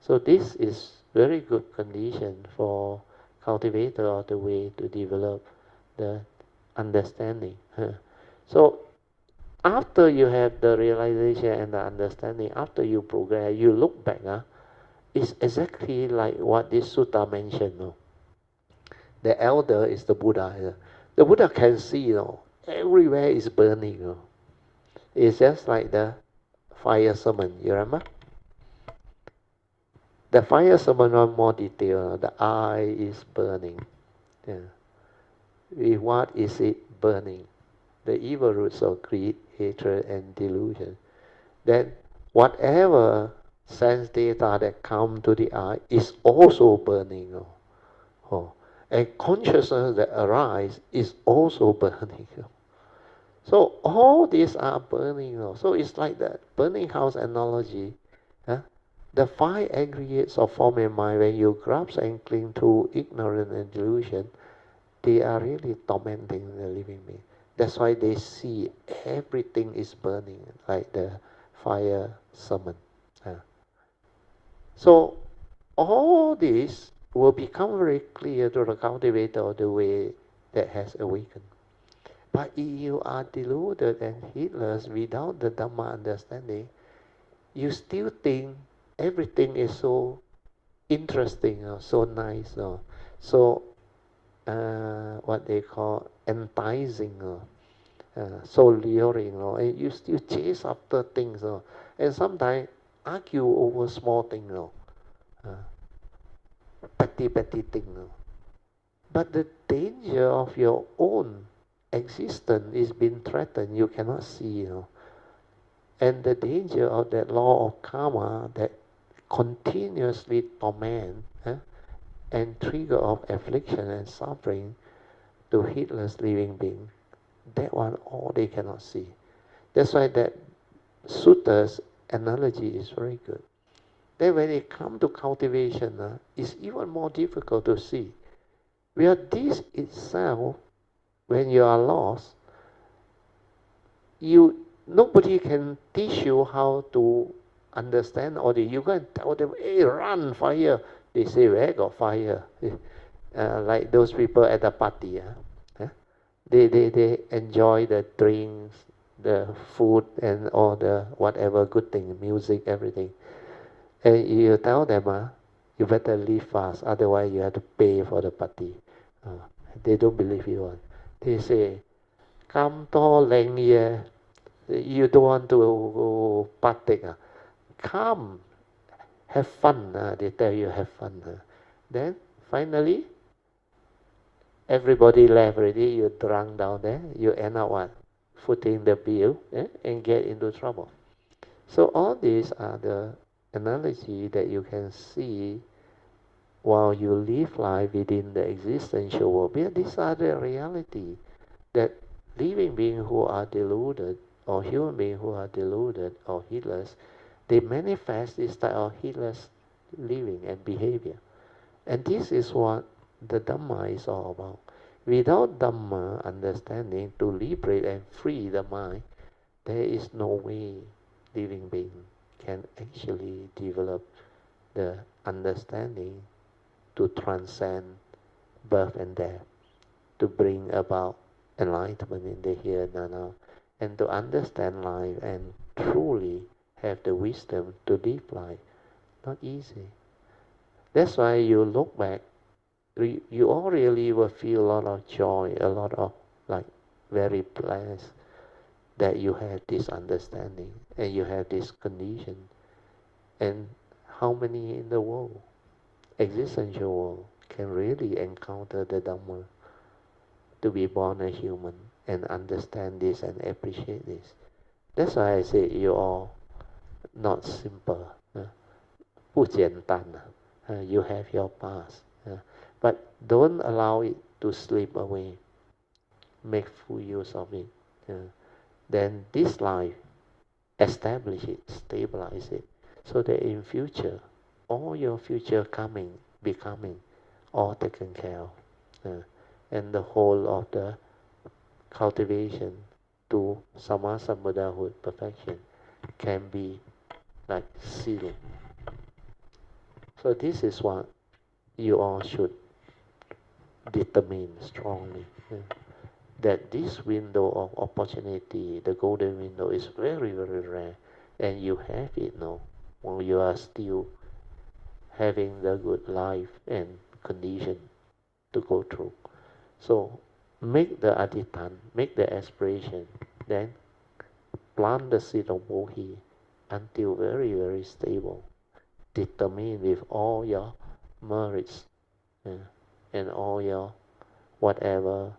[SPEAKER 1] So this is very good condition for cultivator of the way to develop the understanding. So after you have the realization and the understanding, after you progress, you look back, it's exactly like what this sutta mentioned. The elder is the Buddha. The Buddha can see, everywhere is burning. It's just like the fire sermon, you remember? The fire sermon one more detail. The eye is burning. With what is it burning? The evil roots of greed, hatred, and delusion. Then whatever sense data that come to the eye is also burning. And consciousness that arises is also burning. So all these are burning. So it's like the burning house analogy. The five aggregates of form and mind, when you grasp and cling to ignorance and delusion, they are really tormenting the living being. That's why they see everything is burning, like the fire sermon. So all this will become very clear to the cultivator of the way that has awakened. But if you are deluded and heedless without the Dhamma understanding, you still think everything is so interesting, so nice, so what they call enticing, so luring, and you still chase after things, and sometimes argue over small things, petty things. But the danger of your own existence is being threatened, you cannot see, and the danger of that law of karma that continuously torment and trigger of affliction and suffering to heedless living being, that one all they cannot see. That's why that sutta's analogy is very good. Then when it comes to cultivation, it's even more difficult to see. Where this itself, when you are lost, nobody can teach you how to understand, or you can tell them, hey, run, fire. They say, where got fire? Like those people at the party. They enjoy the drinks, the food, and all the whatever good thing, music, everything. And you tell them, you better leave fast, otherwise you have to pay for the party. They don't believe you. They say, come to leng ye. You don't want to partake. Come, have fun. They tell you have fun. Then finally, everybody left already. You drunk down there. You end up what? Footing the bill and get into trouble. So all these are the analogy that you can see while you live life within the existential world. Because these are the reality that living beings who are deluded, or human beings who are deluded or heedless, they manifest this type of heedless living and behavior. And this is what the Dhamma is all about. Without Dhamma understanding to liberate and free the mind, there is no way living being can actually develop the understanding to transcend birth and death, to bring about enlightenment in the here and now, and to understand life and truly have the wisdom to live life. Not easy. That's why you look back, you all really will feel a lot of joy, a lot of very blessed that you have this understanding and you have this condition. And how many in the world, existential world, can really encounter the Dhamma, to be born a human and understand this and appreciate this. That's why I say you are not simple. 不简单. You have your past. But don't allow it to slip away. Make full use of it. Then this life, establish it, stabilize it, so that in future, all your future becoming, all taken care of. And the whole of the cultivation to Samasa Buddhahood perfection can be like sealed. So this is what you all should determine strongly. That this window of opportunity, the golden window, is very, very rare. And you have it now, when you are still having the good life and condition to go through. So make the adhitan, make the aspiration, then plant the seed of bodhi until very, very stable. Determine with all your merits and all your whatever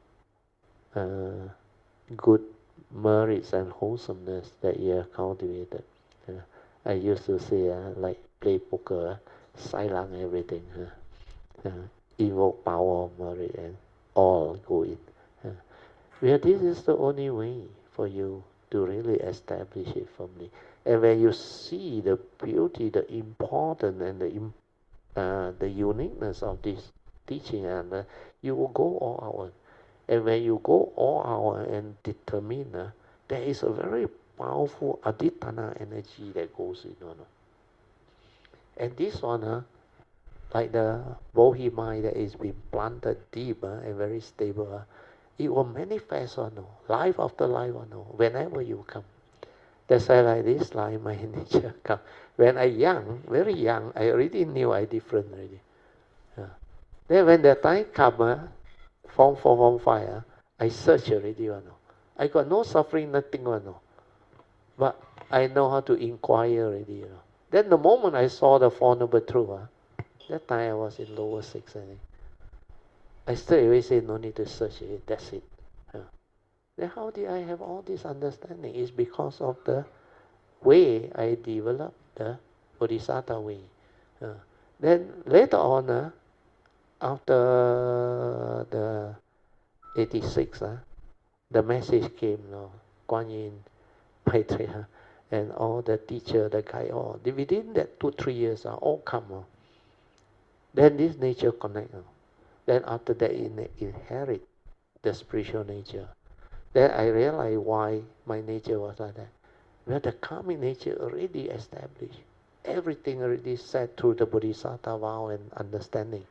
[SPEAKER 1] good merits and wholesomeness that you have cultivated. I used to say, like play poker, silent everything, evoke power of merit and all go in. Well, this is the only way for you to really establish it firmly. And when you see the beauty, the importance, and the uniqueness of this teaching, and you will go all out. And when you go all out and determine, there is a very powerful adhitthana energy that goes in. And this one, like the bodhi mind that is being planted deep and very stable, it will manifest life after life whenever you come. That's why like this life, my nature come. When I young, very young, I already knew I different already. Then when the time come, Form 4, Form 5, I search already. I got no suffering, nothing. But I know how to inquire already. Then the moment I saw the Four Noble Truths, that time I was in lower 6. I straight away say no need to search it, that's it. Then how did I have all this understanding? It's because of the way I developed the Bodhisattva way. Then later on, after the 86, the message came, Kuan Yin, Maitreya, and all the teacher, the guy, all within that 2-3 years, all come. Then this nature connect. Then after that, it inherit the spiritual nature. Then I realized why my nature was like that. Well, the karmic nature already established. Everything already said through the Bodhisattva vow and understanding.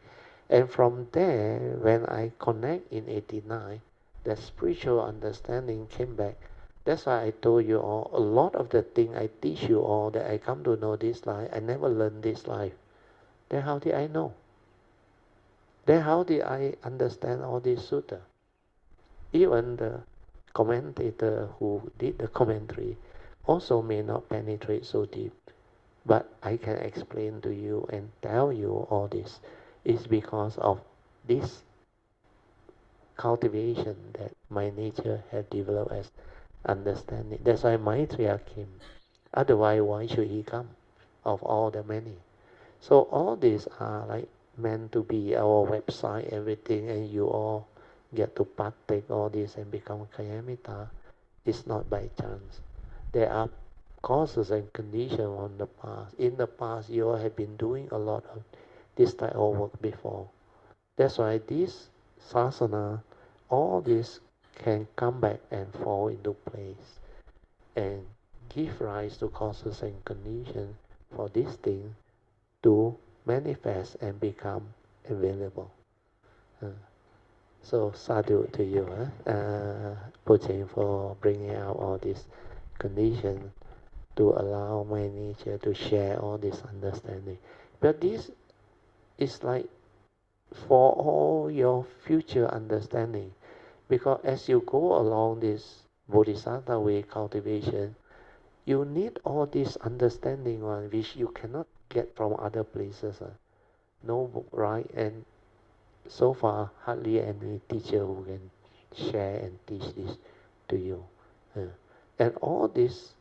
[SPEAKER 1] And from there, when I connect in 89, the spiritual understanding came back. That's why I told you all, a lot of the things I teach you all, that I come to know this life, I never learned this life. Then how did I know? Then how did I understand all these sutta? Even the commentator who did the commentary also may not penetrate so deep. But I can explain to you and tell you all this. It's because of this cultivation that my nature had developed as understanding. That's why Maitreya came. Otherwise, why should he come? Of all the many. So all these are like meant to be our website, everything, and you all get to partake all this and become Kayamita. It's not by chance. There are causes and conditions on the past. In the past, you all have been doing a lot of this type of work before. That's why this sasana, all this can come back and fall into place and give rise to causes and conditions for this thing to manifest and become available. So sadhu to you, Poh Cheng, for bringing out all these conditions to allow my nature to share all this understanding. But this is like for all your future understanding, because as you go along this Bodhisattva way cultivation, you need all this understanding which you cannot get from other places. No book, right? And so far hardly any teacher who can share and teach this to you. And all this,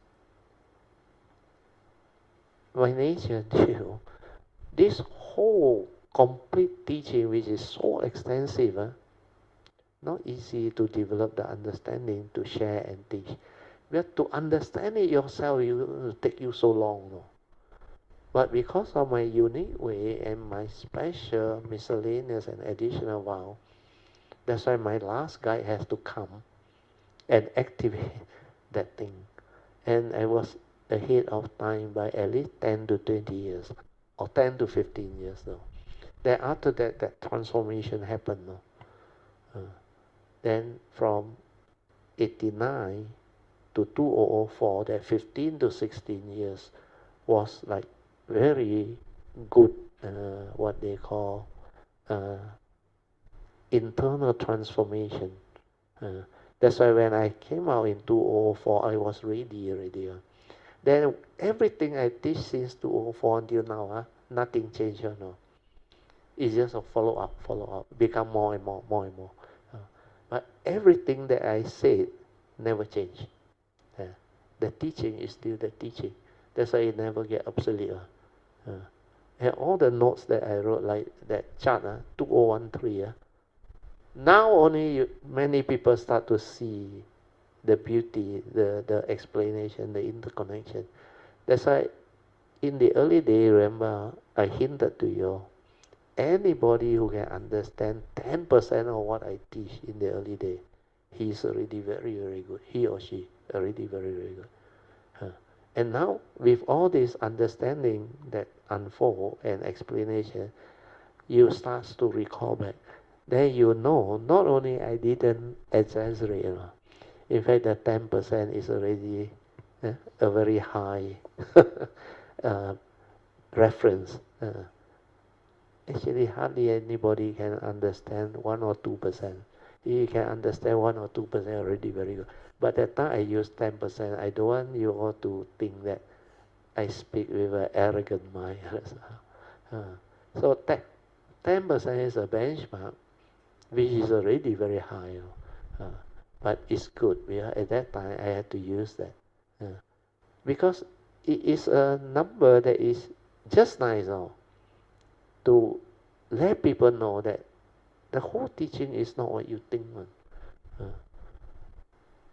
[SPEAKER 1] by nature, this whole complete teaching, which is so extensive, not easy to develop the understanding to share and teach. But to understand it yourself, it will take you so long. No? But because of my unique way and my special miscellaneous and additional vow, that's why my last guide has to come and activate that thing. And I was ahead of time by at least 10 to 20 years, or 10 to 15 years though. Then after that, that transformation happened. No? Then from 89 to 2004, that 15 to 16 years was like very good, what they call internal transformation. That's why when I came out in 2004, I was ready already. Then everything I teach since 2004 until now, nothing changed. No. It's just a follow up, become more and more. But everything that I said never changed. The teaching is still the teaching. That's why it never get obsolete. And all the notes that I wrote, like that chart, 2013, now only many people start to see the beauty, the explanation, the interconnection. That's why in the early day, remember, I hinted to you, anybody who can understand 10% of what I teach in the early day, he's already very, very good. He or she already very, very good. And now, with all this understanding that unfold and explanation, you start to recall back. Then you know, not only I didn't exaggerate. In fact, the 10% is already a very high reference. Actually, hardly anybody can understand 1 or 2%. If you can understand 1 or 2%, already very good. But that time I use 10%. I don't want you all to think that I speak with an arrogant mind. So 10% is a benchmark, which is already very high. But it's good. At that time, I had to use that. Because it is a number that is just nice to let people know that the whole teaching is not what you think.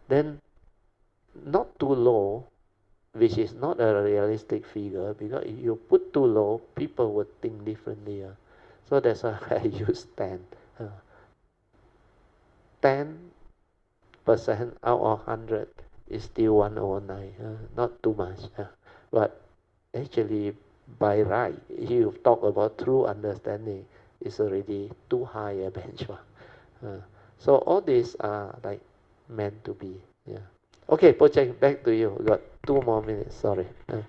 [SPEAKER 1] Then not too low, which is not a realistic figure, because if you put too low, people would think differently. So that's why I use 10. 10% out of 100 is still 109, not too much. But actually, by right, if you talk about true understanding, it's already too high a benchmark. So all these are like meant to be. Okay, Poh Cheng, back to you. We got 2 more minutes. Sorry.
[SPEAKER 3] Okay,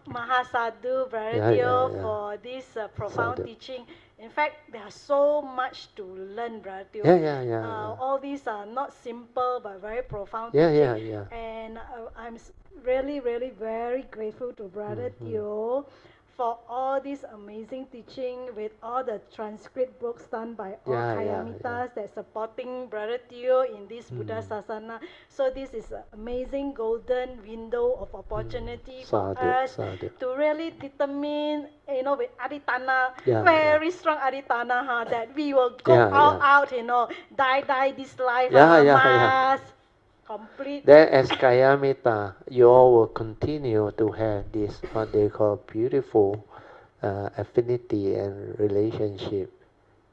[SPEAKER 3] Mahasadu, Brother Teo, for this profound
[SPEAKER 1] Sadhu.
[SPEAKER 3] teaching. In fact, there's so much to learn, Brother Teo. All these are not simple but very profound teaching. And I'm really, really very grateful to Brother Teo for all this amazing teaching with all the transcript books done by all Kayamitas that supporting Brother Teo in this Buddha Sasana. So this is an amazing golden window of opportunity for us to really determine, with Aditana, very strong Aditana, that we will go all out, die this life, complete.
[SPEAKER 1] Then as Kayamita, you all will continue to have this, what they call beautiful affinity and relationship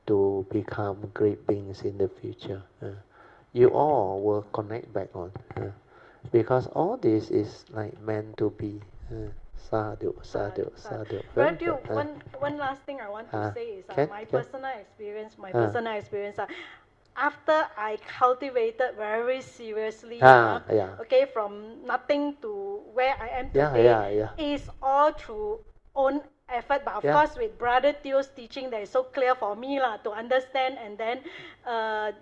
[SPEAKER 1] to become great beings in the future. You all will connect back on. Because all this is like meant to be. Sadhu.
[SPEAKER 3] Brother, one last thing I want to say is my personal experience. After I cultivated very seriously, from nothing to where I am today, is all through own effort. But of course, with Brother Teo's teaching, that is so clear for me to understand, and then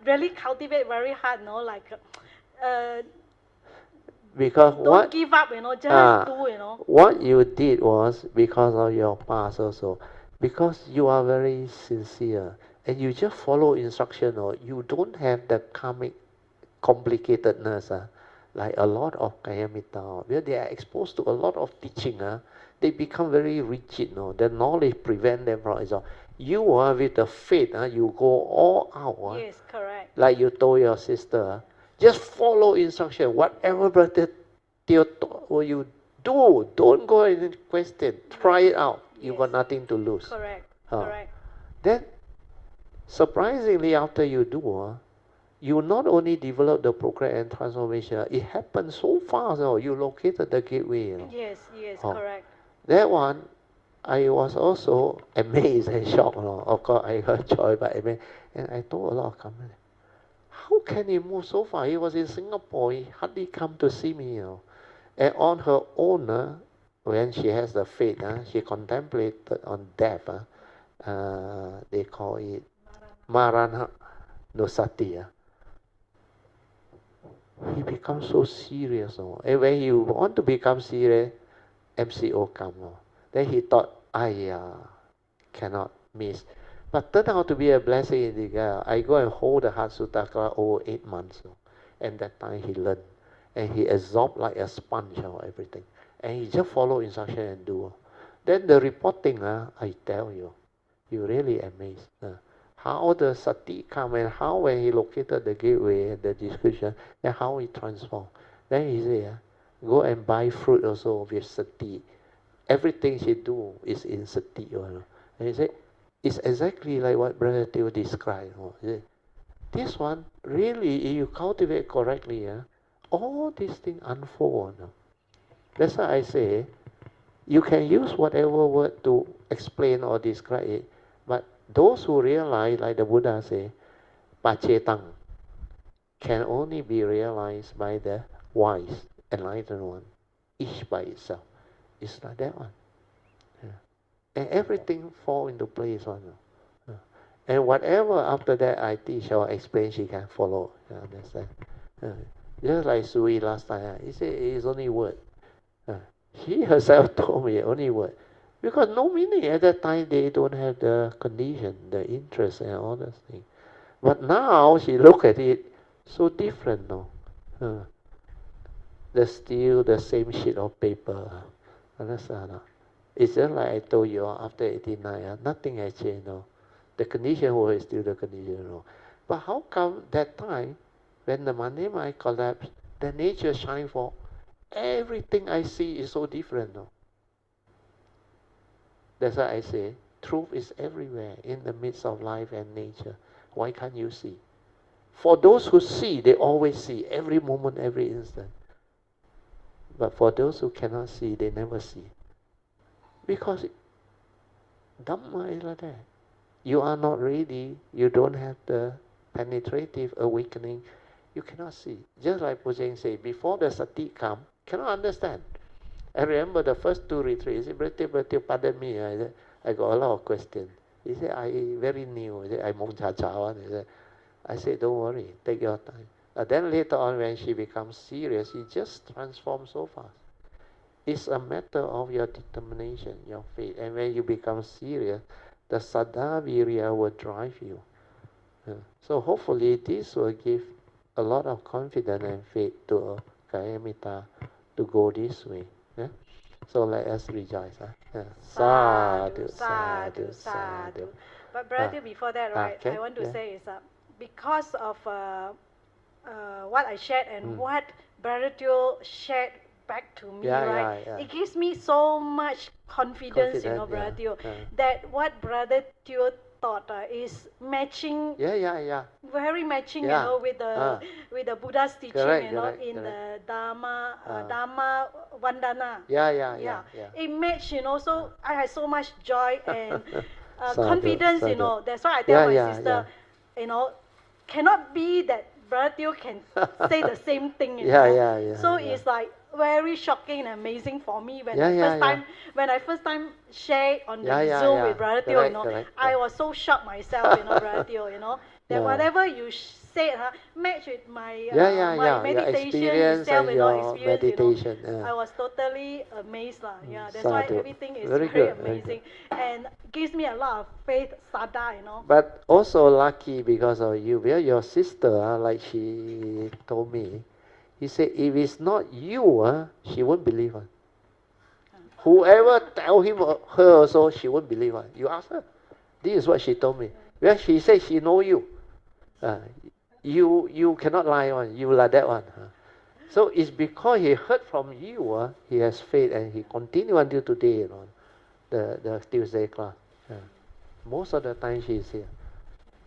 [SPEAKER 3] really cultivate very hard,
[SPEAKER 1] because
[SPEAKER 3] don't give up, just do,
[SPEAKER 1] What you did was because of your past also. Because you are very sincere and you just follow instruction, or you don't have the karmic complicatedness, like a lot of Kayamita, where they are exposed to a lot of teaching, they become very rigid. The knowledge prevent them from it. You with the faith, you go all out.
[SPEAKER 3] Yes, correct.
[SPEAKER 1] Like you told your sister, just follow instruction. Whatever Brother Teo you do, don't go and question. Try it out. You got nothing to lose.
[SPEAKER 3] Correct. Correct.
[SPEAKER 1] Then, surprisingly, after you do, you not only develop the progress and transformation, it happens so fast. You located the gateway.
[SPEAKER 3] Yes, correct.
[SPEAKER 1] That one, I was also amazed and shocked. Of course, I heard joy, but amazed. And I told a lot of companies, how can he move so far? He was in Singapore. He hardly come to see me. And on her own, when she has the faith, she contemplated on death. They call it Marana Nosati. He becomes so serious. And when you want to become serious, MCO come. Then he thought, I cannot miss. But turned out to be a blessing in the I go and hold the Heart Sutta class over 8 months. And that time he learned. And he absorbed like a sponge or everything. And he just follow instruction and do. Then the reporting, I tell you, you really amazed. How the sati come and how when he located the gateway and the description, and how he transformed. Then he said, go and buy fruit also with sati. Everything she do is in sati. And he said, it's exactly like what Brother Teo described. This one, really, if you cultivate correctly, all these things unfold. That's why I say, you can use whatever word to explain or describe it, but those who realize, like the Buddha say, Pacetang, can only be realized by the wise, enlightened one, each by itself. It's like that one. And everything fall into place. And whatever after that I teach or explain, she can follow. You understand? Just like Sui last time, he said it's only word. She herself told me only word. Because no meaning at that time, they don't have the condition, the interest and all those things. But now she look at it so different now. There's still the same sheet of paper. Understand? It's just like I told you after 89, nothing has changed now. The condition was still the condition now. But how come that time, when the Monday mind collapsed, the nature shine forth, everything I see is so different now. That's why I say, truth is everywhere in the midst of life and nature. Why can't you see? For those who see, they always see, every moment, every instant. But for those who cannot see, they never see. Because Dhamma is like that. You are not ready, you don't have the penetrative awakening, you cannot see. Just like Poh Cheng said, before the sati come, cannot understand. I remember the first 2 retreats, he said, Brother, pardon me, I got a lot of questions. He said, I very new. He said, I mong cha cha one. I said, don't worry, take your time. Then later on when she becomes serious, she just transforms so fast. It's a matter of your determination, your faith. And when you become serious, the Saddha Virya will drive you. So hopefully this will give a lot of confidence and faith to Kayamita to go this way. So let us rejoice. Sadhu, sadhu, sadhu.
[SPEAKER 3] But Brother, before that, right, I want to say is because of what I shared and what Brother Teo shared back to me, it gives me so much confidence, Brother Teo, that what Brother Teo thought is matching, very matching, with the Buddha's teaching, in the Dhamma Vandana. It matched, so I had so much joy and confidence, That's why I tell my sister, cannot be that Brother Teo can say the same thing, So it's like very shocking and amazing for me when I first time shared on the Zoom with Brother Teo, I was so shocked myself, Brother Teo, that whatever you said match with my
[SPEAKER 1] your
[SPEAKER 3] meditation
[SPEAKER 1] experience
[SPEAKER 3] itself,
[SPEAKER 1] and
[SPEAKER 3] you know,
[SPEAKER 1] your
[SPEAKER 3] experience,
[SPEAKER 1] meditation.
[SPEAKER 3] you know. I was totally amazed, yeah. That's
[SPEAKER 1] Sadhu.
[SPEAKER 3] why everything is
[SPEAKER 1] Very
[SPEAKER 3] very
[SPEAKER 1] good, very
[SPEAKER 3] amazing, and gives me a lot of faith, sada, you know.
[SPEAKER 1] But also lucky because of you. Well, your sister, like she told me, he said, if it's not you, she won't believe her. Whoever tell him or her also, she won't believe her. You ask her. This is what she told me. Well, she said she know you. You cannot lie on. You like that one. So it's because he heard from you, he has faith and he continue until today, you know, the Tuesday class. Most of the time she is here.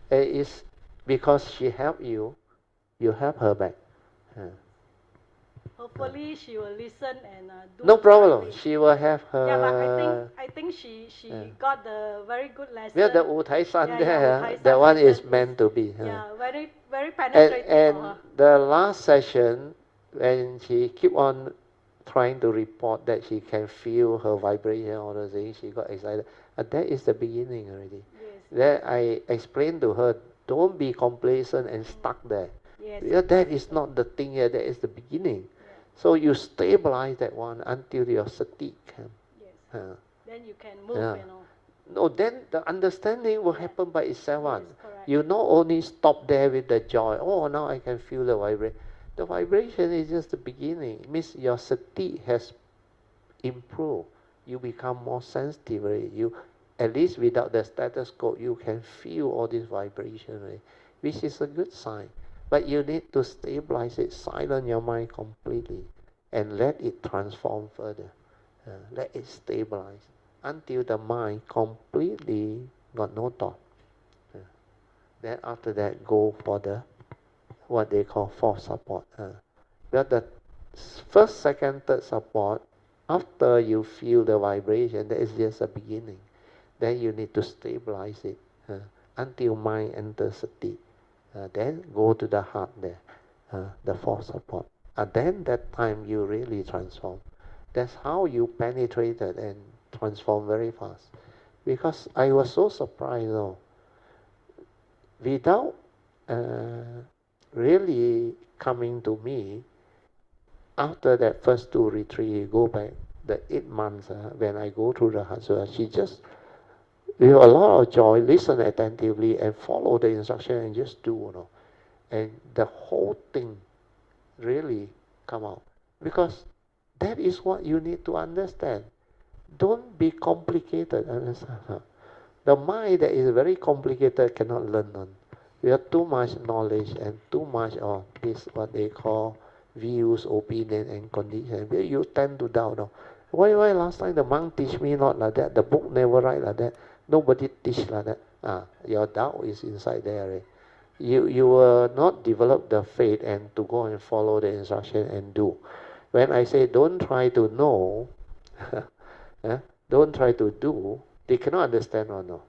[SPEAKER 1] It's because she helped you, you help her back.
[SPEAKER 3] Hopefully she will listen and do.
[SPEAKER 1] No problem. She will have her.
[SPEAKER 3] Yeah, but I think she got the very good lesson.
[SPEAKER 1] Yeah, the Wu Tai San there,
[SPEAKER 3] Wu Tai
[SPEAKER 1] that one is
[SPEAKER 3] lesson
[SPEAKER 1] meant to be.
[SPEAKER 3] Yeah, very penetrating
[SPEAKER 1] And
[SPEAKER 3] for her.
[SPEAKER 1] the last session, when she keep on trying to report that she can feel her vibration, all those things, she got excited. That is the beginning already.
[SPEAKER 3] Yes.
[SPEAKER 1] Then I explained to her, don't be complacent and stuck there.
[SPEAKER 3] Yes.
[SPEAKER 1] Yeah, that is not the thing here, that is the beginning. So you stabilize that one until your sati can.
[SPEAKER 3] Yes. Then you can move, you know.
[SPEAKER 1] No, then the understanding will happen by itself.
[SPEAKER 3] Yes,
[SPEAKER 1] you not only stop there with the joy. Oh, now I can feel the vibration. The vibration is just the beginning. It means your sati has improved. You become more sensitive. Right? You, at least without the stethoscope, you can feel all this vibration, right? Which is a good sign. But you need to stabilize it, silence your mind completely, and let it transform further. Let it stabilize until the mind completely got no thought. Then after that, go for the what they call fourth support. But the first, second, third support, after you feel the vibration, that is just a beginning. Then you need to stabilize it until mind enters sati. Then go to the heart there, the fourth support. Then that time you really transform. That's how you penetrated and transform very fast. Because I was so surprised, though. Without really coming to me, after that first 2 retreats, go back, the 8 months, when I go through the Hsuan, she just, with a lot of joy, listen attentively and follow the instruction and just do, you know. And the whole thing really come out. Because that is what you need to understand. Don't be complicated, understand? The mind that is very complicated cannot learn on. We have too much knowledge and too much of this, what they call views, opinion, and condition. You tend to doubt. No? Why last time the monk teach me not like that? The book never write like that. Nobody teach like that. Your doubt is inside there. Right? You will not develop the faith and to go and follow the instruction and do. When I say don't try to know, don't try to do, they cannot understand or no.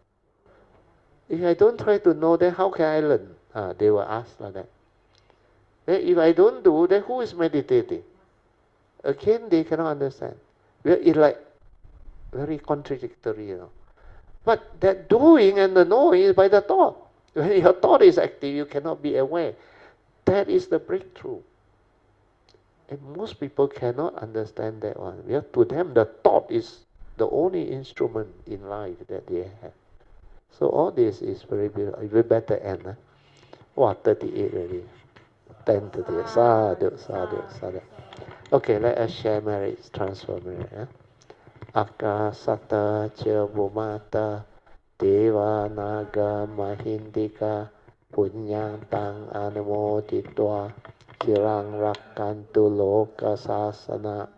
[SPEAKER 1] If I don't try to know, then how can I learn? They will ask like that. Then if I don't do, then who is meditating? Again, they cannot understand. It's like very contradictory, you know. But that doing and the knowing is by the thought. When your thought is active, you cannot be aware. That is the breakthrough. And most people cannot understand that one. To them, the thought is the only instrument in life that they have. So all this is very beautiful. We better end. 38 already. 10:38. Sadhu. Okay, let us share merits, transfer merit. Akasata ca bhumata deva naga mahindika punyang tang anumoditva kirang rakkantu loka sasana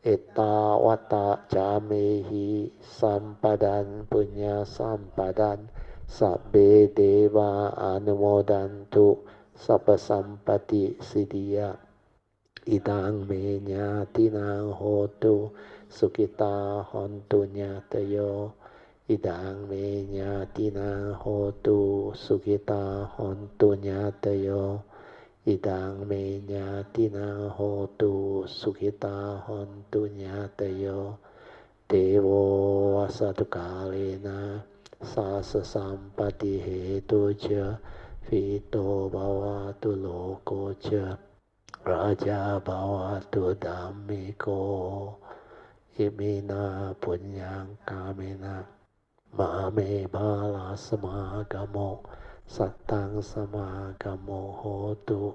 [SPEAKER 1] etawata jamehi sampadan punya sampadan sabbe deva anumodantu sabba sampati siddhya idang me nyatinang hotu sukita hontu nyatayo idang me nyatinang hotu sukita hontu nyatayo idang me nyatinang hotu sukita hontu nyatayo devo asatu kalena sasa sampati hetu ca Fito bhavatu lokocha Raja bhavatu dhammiko Imina punyang kamina Mame bala samagamo Sattang samagamo hotu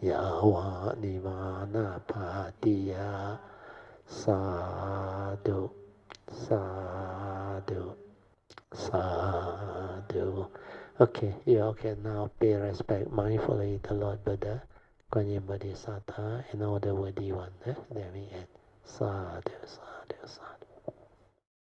[SPEAKER 1] Yawa nivana patiya Sadhu Sadhu Sadhu. Okay, you all can now pay respect mindfully to Lord Buddha, Kuan Yin Bodhisattva, and all the worthy ones. Then we end. Sadhu, sadhu, sadhu.